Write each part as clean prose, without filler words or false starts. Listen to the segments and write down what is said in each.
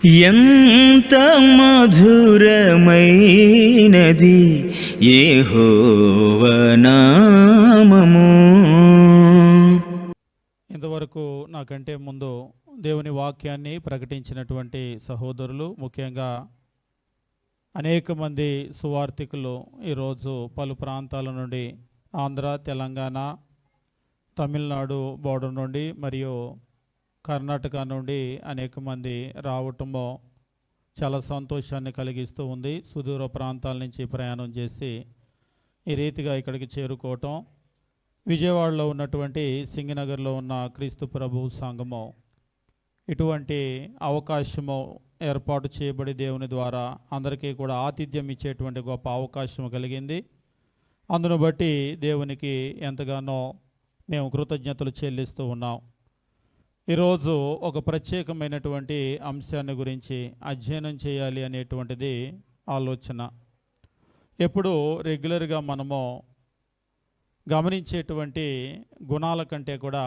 ఎంత మధురమైనది యెహోవా నామము. ఇంతవరకు నాకంటే ముందు దేవుని వాక్యాన్ని ప్రకటించినటువంటి సహోదరులు, ముఖ్యంగా అనేక మంది సువార్థికులు ఈరోజు పలు ప్రాంతాల నుండి, ఆంధ్ర, తెలంగాణ, తమిళనాడు బోర్డర్ నుండి మరియు కర్ణాటక నుండి అనేక మంది రావటము చాలా సంతోషాన్ని కలిగిస్తూ ఉంది. సుదూర ప్రాంతాల నుంచి ప్రయాణం చేసి ఈ రీతిగా ఇక్కడికి చేరుకోవటం, విజయవాడలో ఉన్నటువంటి సింగనగర్లో ఉన్న క్రీస్తు ప్రభు సంఘము ఇటువంటి అవకాశము ఏర్పాటు చేయబడి దేవుని ద్వారా అందరికీ కూడా ఆతిథ్యం ఇచ్చేటువంటి గొప్ప అవకాశం కలిగింది. అందును బట్టి దేవునికి ఎంతగానో మేము కృతజ్ఞతలు చెల్లిస్తూ ఉన్నాం. ఈరోజు ఒక ప్రత్యేకమైనటువంటి అంశాన్ని గురించి అధ్యయనం చేయాలి అనేటువంటిది ఆలోచన. ఎప్పుడు రెగ్యులర్గా మనము గమనించేటువంటి గుణాల కంటే కూడా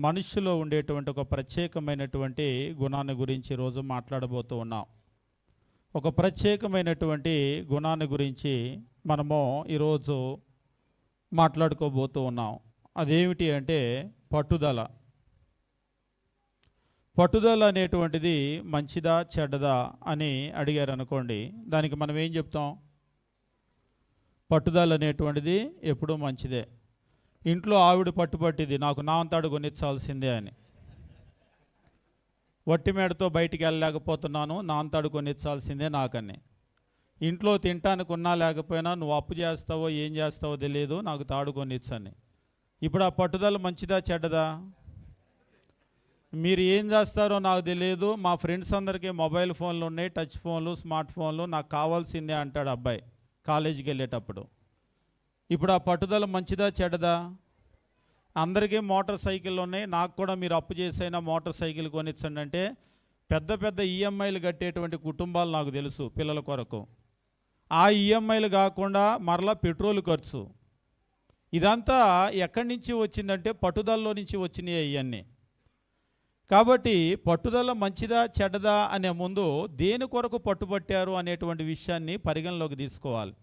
మనుషులో ఉండేటువంటి ఒక ప్రత్యేకమైనటువంటి గుణాన్ని గురించి ఈరోజు మాట్లాడబోతూ ఉన్నాం. ఒక ప్రత్యేకమైనటువంటి గుణాన్ని గురించి మనము ఈరోజు మాట్లాడుకోబోతూ ఉన్నాం. అదేమిటి అంటే పట్టుదల. పట్టుదల అనేటువంటిది మంచిదా చెడ్డదా అని అడిగారు అనుకోండి, దానికి మనం ఏం చెప్తాం? పట్టుదల అనేటువంటిది ఎప్పుడూ మంచిదే. ఇంట్లో ఆవిడ పట్టుబట్టిది, నాకు నా అంతాడు కొనిచ్చాల్సిందే అని. వట్టి మేడతో బయటికి వెళ్ళలేకపోతున్నాను, నా అంతాడు కొనిచ్చాల్సిందే నాకని. ఇంట్లో తింటానికి ఉన్నా లేకపోయినా నువ్వు అప్పు చేస్తావో ఏం చేస్తావో తెలియదు, నాకు తాడు కొనిచ్చని. ఇప్పుడు ఆ పట్టుదల మంచిదా చెడ్డదా? మీరు ఏం చేస్తారో నాకు తెలియదు, మా ఫ్రెండ్స్ అందరికీ మొబైల్ ఫోన్లు ఉన్నాయి, టచ్ ఫోన్లు, స్మార్ట్ ఫోన్లు, నాకు కావాల్సిందే అంటాడు అబ్బాయి కాలేజీకి వెళ్ళేటప్పుడు. ఇప్పుడు ఆ పట్టుదల మంచిదా చెడ్డదా? అందరికీ మోటార్ సైకిళ్ళు ఉన్నాయి, నాకు కూడా మీరు అప్పు చేసైనా మోటార్ సైకిల్ కొనిచ్చండి అంటే పెద్ద పెద్ద ఈఎంఐలు కట్టేటువంటి కుటుంబాలు నాకు తెలుసు పిల్లల కొరకు. ఆ ఈఎంఐలు కాకుండా మరలా పెట్రోల్ ఖర్చు, ఇదంతా ఎక్కడి నుంచి వచ్చిందంటే పట్టుదలలో నుంచి వచ్చినాయి ఇవన్నీ. కాబట్టి పట్టుదల మంచిదా చెడ్డదా అనే ముందు దేని కొరకు పట్టుబట్టారు అనేటువంటి విషయాన్ని పరిగణలోకి తీసుకోవాలి.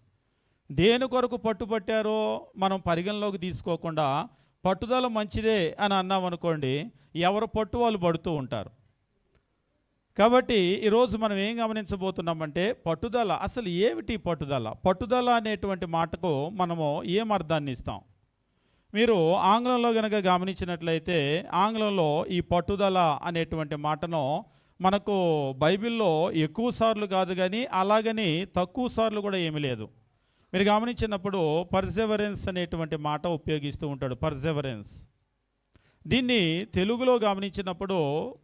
దేని కొరకు పట్టుబట్టారో మనం పరిగణలోకి తీసుకోకుండా పట్టుదల మంచిదే అని అన్నామనుకోండి, ఎవరు పట్టు వాళ్ళు పడుతూ ఉంటారు. కాబట్టి ఈరోజు మనం ఏం గమనించబోతున్నామంటే పట్టుదల అసలు ఏమిటి? పట్టుదల పట్టుదల అనేటువంటి మాటకు మనము ఏం అర్థాన్ని ఇస్తాం? మీరు ఆంగ్లంలో కనుక గమనించినట్లయితే ఆంగ్లంలో ఈ పట్టుదల అనేటువంటి మాటను మనకు బైబిల్లో ఎక్కువ సార్లు కాదు కానీ అలాగని తక్కువ సార్లు కూడా ఏమీ లేదు. మీరు గమనించినప్పుడు పర్సెవరెన్స్ అనేటువంటి మాట ఉపయోగిస్తూ ఉంటాడు. పర్సెవరెన్స్, దీన్ని తెలుగులో గమనించినప్పుడు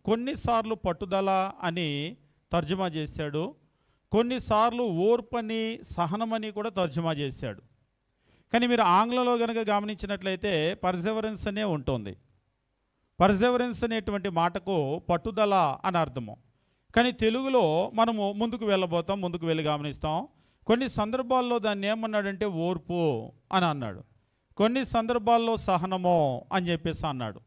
కొన్నిసార్లు పట్టుదల అని తర్జుమా చేశాడు, కొన్నిసార్లు ఓర్పని సహనమని కూడా తర్జుమా చేశాడు. కానీ మీరు ఆంగ్లంలో కనుక గమనించినట్లయితే పర్సెవరెన్స్ అనే ఉంటుంది. పర్సెవరెన్స్ అనేటువంటి మాటకు పట్టుదల అని అర్థము. కానీ తెలుగులో మనము ముందుకు వెళ్ళబోతాం, ముందుకు వెళ్ళి గమనిస్తాం. కొన్ని సందర్భాల్లో దాన్ని ఏమన్నాడంటే ఓర్పు అని అన్నాడు, కొన్ని సందర్భాల్లో సహనమో అని చెప్పేసి అన్నాడు.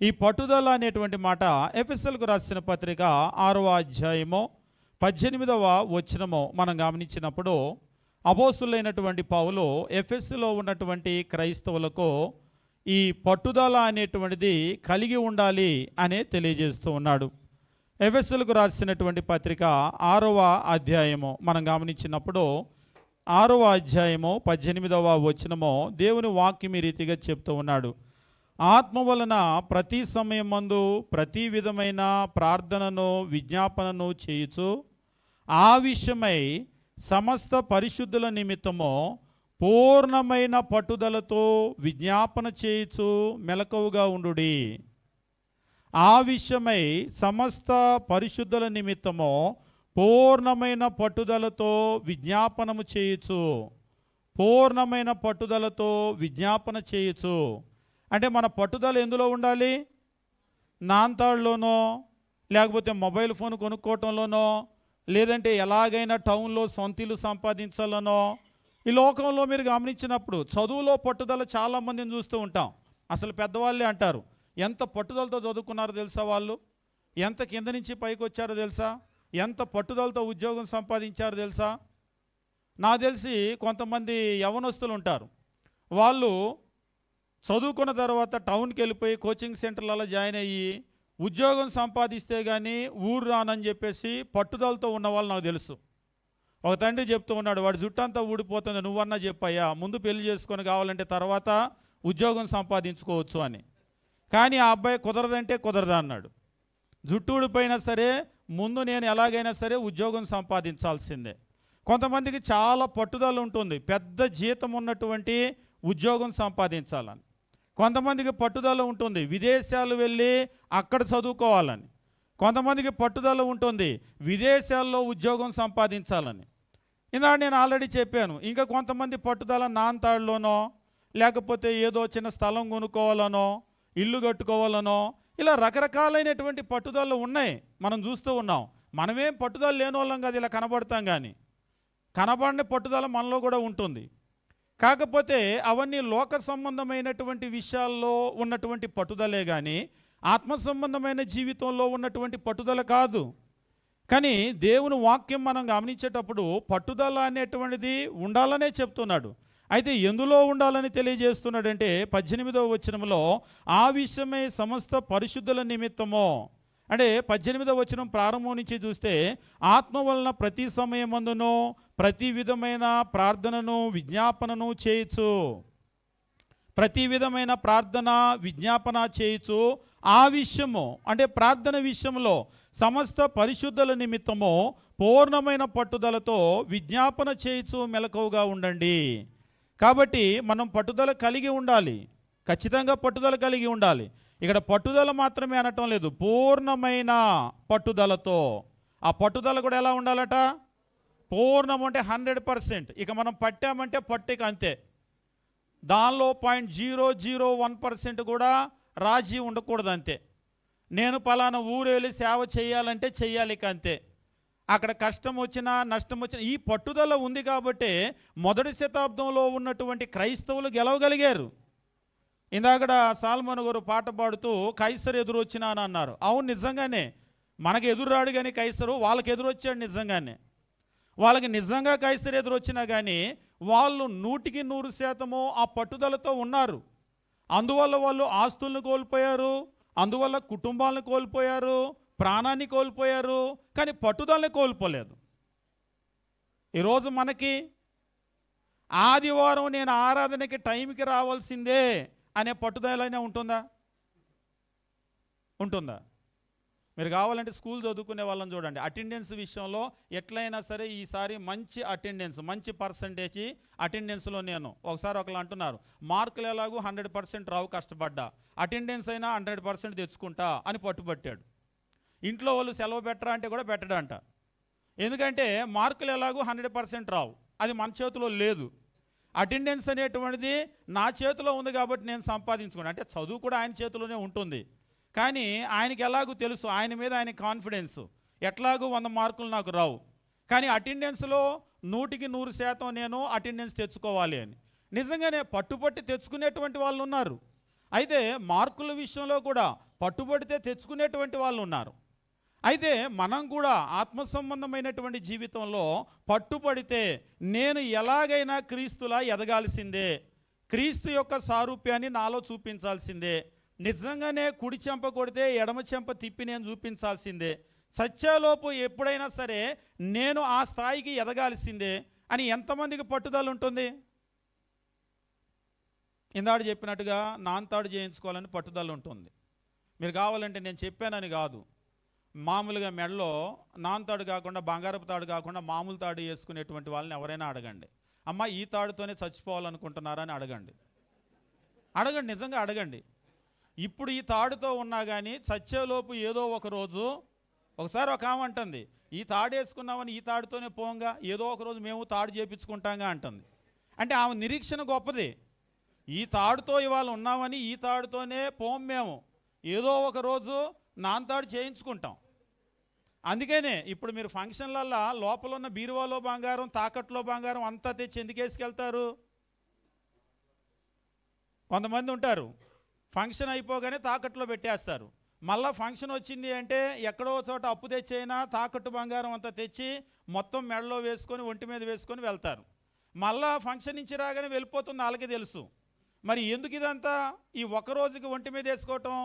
ఈ పట్టుదల అనేటువంటి మాట ఎఫెసీయులకు రాసిన పత్రిక 6వ అధ్యాయము 18వ వచనము మనం గమనించినప్పుడు అపోస్తులైనటువంటి పౌలు ఎఫెసులో ఉన్నటువంటి క్రైస్తవులకు ఈ పట్టుదల అనేటువంటిది కలిగి ఉండాలి అనే తెలియజేస్తూ ఉన్నాడు. ఎఫెసులకు రాసినటువంటి పత్రిక 6వ అధ్యాయము మనం గమనించినప్పుడు 6వ అధ్యాయము 18వ వచనము దేవుని వాక్యం ఈ రీతిగా చెప్తూ ఉన్నాడు. ఆత్మ వలన ప్రతి సమయమందు ప్రతి విధమైన ప్రార్థనను విజ్ఞాపనను చేయుచు ఆ విషయమై సమస్త పరిశుద్ధుల నిమిత్తము పూర్ణమైన పట్టుదలతో విజ్ఞాపన చేయుచు మెలకువగా ఉండుడి. ఆ విషయమై సమస్త పరిశుద్ధుల నిమిత్తము పూర్ణమైన పట్టుదలతో విజ్ఞాపనము చేయుచు. పూర్ణమైన పట్టుదలతో విజ్ఞాపన చేయుచు అంటే మన పట్టుదల ఎందులో ఉండాలి? నాంతాడులోనో, లేకపోతే మొబైల్ ఫోన్ కొనుక్కోవటంలోనో, లేదంటే ఎలాగైనా టౌన్లో సొంతలు సంపాదించాలనో. ఈ లోకంలో మీరు గమనించినప్పుడు చదువులో పట్టుదల చాలామందిని చూస్తూ ఉంటాం. అసలు పెద్దవాళ్ళే అంటారు, ఎంత పట్టుదలతో చదువుకున్నారో తెలుసా, వాళ్ళు ఎంత కింద నుంచి పైకి వచ్చారో తెలుసా, ఎంత పట్టుదలతో ఉద్యోగం సంపాదించారో తెలుసా? నాకు తెలిసి కొంతమంది యవనస్తులు ఉంటారు, వాళ్ళు చదువుకున్న తర్వాత టౌన్కి వెళ్ళిపోయి కోచింగ్ సెంటర్లలో జాయిన్ అయ్యి ఉద్యోగం సంపాదిస్తే కానీ ఊరు రానని చెప్పేసి పట్టుదలతో ఉన్న వాళ్ళు నాకు తెలుసు. ఒక తండ్రి చెప్తూ ఉన్నాడు, వాడి జుట్టంతా ఊడిపోతుంది, నువ్వన్నా చెప్పయ్యా, ముందు పెళ్లి చేసుకొని కావాలంటే తర్వాత ఉద్యోగం సంపాదించుకోవచ్చు అని. కానీ ఆ అబ్బాయి కుదరదంటే కుదరదా అన్నాడు. జుట్టు ఊడిపోయినా సరే ముందు నేను ఎలాగైనా సరే ఉద్యోగం సంపాదించాల్సిందే. కొంతమందికి చాలా పట్టుదల ఉంటుంది, పెద్ద జీతం ఉన్నటువంటి ఉద్యోగం సంపాదించాలని. కొంతమందికి పట్టుదల ఉంటుంది, విదేశాలు వెళ్ళి అక్కడ చదువుకోవాలని. కొంతమందికి పట్టుదల ఉంటుంది, విదేశాల్లో ఉద్యోగం సంపాదించాలని. ఇందాక నేను ఆల్రెడీ చెప్పాను. ఇంకా కొంతమంది పట్టుదల నాంతాడులోనో లేకపోతే ఏదో చిన్న స్థలం కొనుక్కోవాలనో ఇల్లు కట్టుకోవాలనో ఇలా రకరకాలైనటువంటి పట్టుదలలు ఉన్నాయి, మనం చూస్తూ ఉన్నాం. మనమేం పట్టుదల లేని వాళ్ళం కాదు, ఇలా కనబడతాం, కానీ కనబడిన పట్టుదల మనలో కూడా ఉంటుంది. కాకపోతే అవన్నీ లోక సంబంధమైనటువంటి విషయాల్లో ఉన్నటువంటి పట్టుదలే కానీ ఆత్మ సంబంధమైన జీవితంలో ఉన్నటువంటి పట్టుదల కాదు. కానీ దేవుని వాక్యం మనం గమనించేటప్పుడు పట్టుదల అనేటువంటిది ఉండాలనే చెప్తున్నాడు. అయితే ఎందులో ఉండాలని తెలియజేస్తున్నాడంటే 18వ వచనంలో ఆ విషయమై సమస్త పరిశుద్ధుల నిమిత్తమో, అంటే 18వ వచనం ప్రారంభం నుంచి చూస్తే ఆత్మ వలన ప్రతి సమయమందును ప్రతి విధమైన ప్రార్థనను విజ్ఞాపనను చేయొచ్చు, ప్రతి విధమైన ప్రార్థన విజ్ఞాపన చేయొచ్చు. ఆ విషయము అంటే ప్రార్థన విషయంలో సమస్త పరిశుద్ధుల నిమిత్తము పూర్ణమైన పట్టుదలతో విజ్ఞాపన చేయొచ్చు, మెలకువగా ఉండండి. కాబట్టి మనం పట్టుదల కలిగి ఉండాలి, ఖచ్చితంగా పట్టుదల కలిగి ఉండాలి. ఇక్కడ పట్టుదల మాత్రమే అనటం లేదు, పూర్ణమైన పట్టుదలతో. ఆ పట్టుదల కూడా ఎలా ఉండాలట? పూర్ణం అంటే 100%. ఇక మనం పట్టామంటే పట్టిక అంతే, దానిలో 0.001% కూడా రాజీ ఉండకూడదు, అంతే. నేను పలానా ఊరు వెళ్ళి సేవ చేయాలంటే చెయ్యాలి, ఇక అంతే. అక్కడ కష్టం వచ్చినా నష్టం వచ్చినా ఈ పట్టుదల ఉంది కాబట్టి మొదటి శతాబ్దంలో ఉన్నటువంటి క్రైస్తవులు గెలవగలిగారు. ఇందాకడ సాల్మన్ గారు పాట పాడుతూ కైసరు ఎదురు వచ్చినా అని అన్నారు. అవును, నిజంగానే మనకు ఎదురురాడు కానీ కైసరు వాళ్ళకి ఎదురొచ్చాడు. నిజంగానే వాళ్ళకి నిజంగా కైసరు ఎదురు వచ్చినా కానీ వాళ్ళు 100% ఆ పట్టుదలతో ఉన్నారు. అందువల్ల వాళ్ళు ఆస్తులను కోల్పోయారు, అందువల్ల కుటుంబాలను కోల్పోయారు, ప్రాణాన్ని కోల్పోయారు, కానీ పట్టుదలని కోల్పోలేదు. ఈరోజు మనకి ఆదివారం నేను ఆరాధనకి టైంకి రావాల్సిందే అనే పట్టుదలైనా ఉంటుందా? ఉంటుందా? మీరు కావాలంటే స్కూల్ చదువుకునే వాళ్ళని చూడండి, అటెండెన్స్ విషయంలో ఎట్లయినా సరే ఈసారి మంచి అటెండెన్స్, మంచి పర్సంటేజ్ అటెండెన్స్లో నేను ఒకసారి ఒకళ్ళు అంటున్నారు, మార్కులు ఎలాగూ 100% రావు, కష్టపడ్డా, అటెండెన్స్ అయినా 100% తెచ్చుకుంటా అని పట్టుబట్టాడు. ఇంట్లో వాళ్ళు సెలవు పెట్టరా అంటే కూడా పెట్టడంట. ఎందుకంటే మార్కులు ఎలాగూ 100% రావు, అది మన చేతిలో లేదు. అటెండెన్స్ అనేటువంటిది నా చేతిలో ఉంది కాబట్టి నేను సంపాదించుకున్నాను. అంటే చదువు కూడా ఆయన చేతిలోనే ఉంటుంది, కానీ ఆయనకి ఎలాగూ తెలుసు, ఆయన మీద ఆయన కాన్ఫిడెన్స్, ఎట్లాగూ 100 మార్కులు నాకు రావు, కానీ అటెండెన్స్లో 100% నేను అటెండెన్స్ తెచ్చుకోవాలి అని. నిజంగానే పట్టుబట్టి తెచ్చుకునేటువంటి వాళ్ళు ఉన్నారు. అయితే మార్కుల విషయంలో కూడా పట్టుబడితే తెచ్చుకునేటువంటి వాళ్ళు ఉన్నారు. అయితే మనం కూడా ఆత్మ సంబంధమైనటువంటి జీవితంలో పట్టుబడితే నేను ఎలాగైనా క్రీస్తులా ఎదగాల్సిందే, క్రీస్తు యొక్క సారూప్యాన్ని నాలో చూపించాల్సిందే, నిజంగానే కుడి చెంప కొడితే ఎడమ చెంప తిప్పి నేను చూపించాల్సిందే, సత్యలోపు ఎప్పుడైనా సరే నేను ఆ స్థాయికి ఎదగాల్సిందే అని ఎంతమందికి పట్టుదల ఉంటుంది? ఇందాడు చెప్పినట్టుగా నాంతాడు చేయించుకోవాలని పట్టుదల ఉంటుంది. మీరు కావాలంటే నేను చెప్పానని కాదు, మామూలుగా మెడలో నాంతాడు కాకుండా బంగారపు తాడు కాకుండా మామూలు తాడు వేసుకునేటువంటి వాళ్ళని ఎవరైనా అడగండి, అమ్మ ఈ తాడుతోనే చచ్చిపోవాలనుకుంటున్నారా అని అడగండి, నిజంగా అడగండి. ఇప్పుడు ఈ తాడుతో ఉన్నా కానీ చచ్చేలోపు ఏదో ఒక రోజు, ఒకసారి ఒక ఆమె అంటుంది, ఈ తాడు వేసుకున్నామని ఈ తాడుతోనే పోంగా, ఏదో ఒక రోజు మేము తాడు చేపించుకుంటాంగా అంటుంది. అంటే ఆమె నిరీక్షణ గొప్పది. ఈ తాడుతో ఇవాళ ఉన్నామని ఈ తాడుతోనే పోం, మేము ఏదో ఒక రోజు నాంతాడు చేయించుకుంటాం. అందుకనే ఇప్పుడు మీరు ఫంక్షన్లల్లో లోపల ఉన్న బీరువాలో బంగారం, తాకట్లో బంగారం అంతా తెచ్చి ఎందుకు వేసుకెళ్తారు? కొంతమంది ఉంటారు, ఫంక్షన్ అయిపోగానే తాకట్లో పెట్టేస్తారు, మళ్ళా ఫంక్షన్ వచ్చింది అంటే ఎక్కడో చోట అప్పు తెచ్చైనా తాకట్టు బంగారం అంతా తెచ్చి మొత్తం మెడలో వేసుకొని ఒంటి మీద వేసుకొని వెళ్తారు. మళ్ళా ఫంక్షన్ నుంచి రాగానే వెళ్ళిపోతుంది, వాళ్ళకి తెలుసు. మరి ఎందుకు ఇదంతా? ఈ ఒక్కరోజుకి ఒంటి మీద వేసుకోవటం,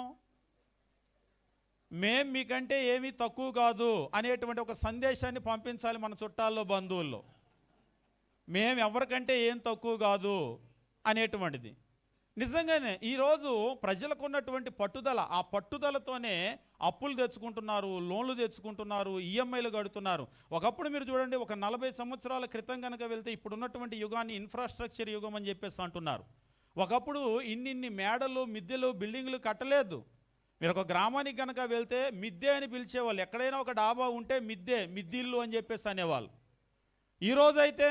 మేం మీకంటే ఏమీ తక్కువ కాదు అనేటువంటి ఒక సందేశాన్ని పంపించాలి మన చుట్టాల్లో, బంధువుల్లో. మేము ఎవరికంటే ఏం తక్కువ కాదు అనేటువంటిది. నిజంగానే ఈరోజు ప్రజలకు ఉన్నటువంటి పట్టుదల, ఆ పట్టుదలతోనే అప్పులు తెచ్చుకుంటున్నారు, లోన్లు తెచ్చుకుంటున్నారు, ఈఎంఐలు కడుతున్నారు. ఒకప్పుడు మీరు చూడండి, ఒక 40 సంవత్సరాల క్రితం కనుక వెళ్తే ఇప్పుడున్నటువంటి యుగాన్ని ఇన్ఫ్రాస్ట్రక్చర్ యుగం అని చెప్పేసి అంటున్నారు. ఒకప్పుడు ఇన్ని మేడలు, మిద్దెలు, బిల్డింగ్లు కట్టలేదు. మీరు ఒక గ్రామానికి కనుక వెళ్తే మిద్దె అని పిలిచేవాళ్ళు. ఎక్కడైనా ఒక డాబా ఉంటే మిద్దిల్లు అని చెప్పేసి అనేవాళ్ళు. ఈరోజైతే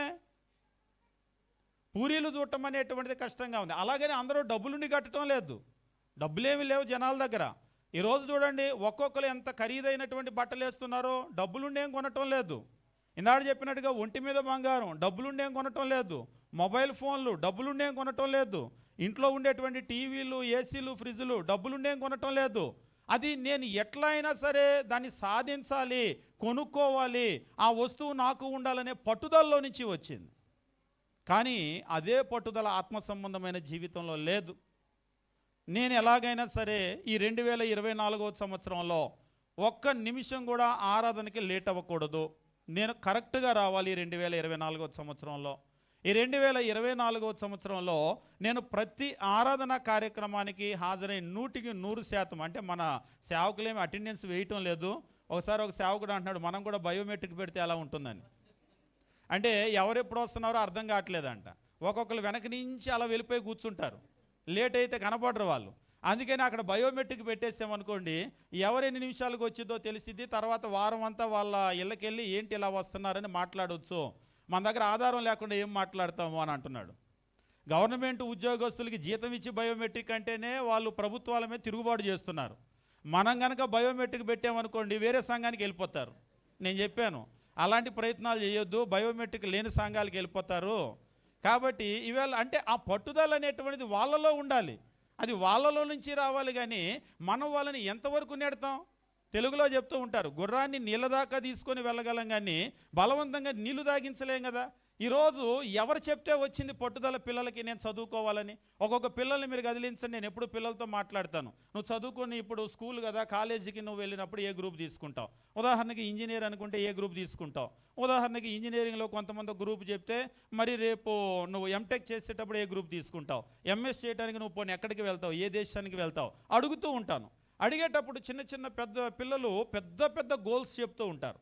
పూరీలు చూడటం అనేటువంటిది కష్టంగా ఉంది. అలాగని అందరూ డబ్బులుండి కట్టడం లేదు, డబ్బులేమి లేవు జనాల దగ్గర. ఈరోజు చూడండి, ఒక్కొక్కరు ఎంత ఖరీదైనటువంటి బట్టలు వేస్తున్నారో డబ్బులుండేం కొనటం లేదు. ఇందాక చెప్పినట్టుగా ఒంటి మీద బంగారం, డబ్బులుండేం కొనటం లేదు. మొబైల్ ఫోన్లు, డబ్బులుండేం కొనటం లేదు. ఇంట్లో ఉండేటువంటి టీవీలు, ఏసీలు, ఫ్రిడ్జ్లు, డబ్బులుండేం కొనటం లేదు. అది నేను ఎట్లా అయినా సరే దాన్ని సాధించాలి, కొనుక్కోవాలి, ఆ వస్తువు నాకు ఉండాలనే పట్టుదలలో నుంచి వచ్చింది. కానీ అదే పట్టుదల ఆత్మ సంబంధమైన జీవితంలో లేదు. నేను ఎలాగైనా సరే ఈ 2024వ సంవత్సరంలో ఒక్క నిమిషం కూడా ఆరాధనకి లేట్ అవ్వకూడదు, నేను కరెక్ట్గా రావాలి. 2024వ సంవత్సరంలో, ఈ 2024వ సంవత్సరంలో నేను ప్రతి ఆరాధన కార్యక్రమానికి హాజరై 100కి 100%, అంటే మన సేవకులేమి అటెండెన్స్ వేయటం లేదు. ఒకసారి ఒక సేవకుడు అంటున్నాడు, మనం కూడా బయోమెట్రిక్ పెడితే ఎలా ఉంటుందని. అంటే ఎవరెప్పుడు వస్తున్నారో అర్థం కావట్లేదంట. ఒక్కొక్కరు వెనక నుంచి అలా వెళ్ళిపోయి కూర్చుంటారు, లేట్ అయితే కనపడరు వాళ్ళు. అందుకని అక్కడ బయోమెట్రిక్ పెట్టేసామనుకోండి, ఎవరెన్ని నిమిషాలకు వచ్చిందో తెలిసిద్ది. తర్వాత వారం అంతా వాళ్ళ ఇళ్ళకెళ్ళి ఏంటి ఇలా వస్తున్నారని మాట్లాడవచ్చు. మన దగ్గర ఆధారం లేకుండా ఏం మాట్లాడతాము అని అంటున్నాడు. గవర్నమెంట్ ఉద్యోగస్తులకి జీతం ఇచ్చి బయోమెట్రిక్ అంటేనే వాళ్ళు ప్రభుత్వాల మీద తిరుగుబాటు చేస్తున్నారు. మనం కనుక బయోమెట్రిక్ పెట్టామనుకోండి వేరే సంఘానికి వెళ్ళిపోతారు. నేను చెప్పాను, అలాంటి ప్రయత్నాలు చేయొద్దు, బయోమెట్రిక్ లేని సంఘాలకు వెళ్ళిపోతారు. కాబట్టి ఇవాళ అంటే ఆ పట్టుదల అనేటువంటిది వాళ్ళలో ఉండాలి, అది వాళ్ళలో నుంచి రావాలి. కానీ మనం వాళ్ళని ఎంతవరకు నెడతాం? తెలుగులో చెప్తూ ఉంటారు, గుర్రాన్ని నీళ్ళ దాకా తీసుకొని వెళ్ళగలం కానీ బలవంతంగా నీళ్లు తాగించలేం కదా. ఈరోజు ఎవరు చెప్తే వచ్చింది పట్టుదల పిల్లలకి నేను చదువుకోవాలని? ఒక్కొక్క పిల్లల్ని మీరు కదిలించండి, నేను ఎప్పుడు పిల్లలతో మాట్లాడతాను. నువ్వు చదువుకొని ఇప్పుడు స్కూల్ కదా, కాలేజీకి నువ్వు వెళ్ళినప్పుడు ఏ గ్రూప్ తీసుకుంటావు? ఉదాహరణకి ఇంజనీర్ అనుకుంటే ఏ గ్రూప్ తీసుకుంటావు? ఉదాహరణకి ఇంజనీరింగ్లో కొంతమంది గ్రూప్ చెప్తే మరి రేపు నువ్వు ఎంటెక్ చేసేటప్పుడు ఏ గ్రూప్ తీసుకుంటావు? ఎంఎస్ చేయడానికి నువ్వు పోనీ ఎక్కడికి వెళ్తావు, ఏ దేశానికి వెళ్తావు అడుగుతూ ఉంటాను. అడిగేటప్పుడు చిన్న పెద్ద పిల్లలు పెద్ద గోల్స్ చెప్తూ ఉంటారు.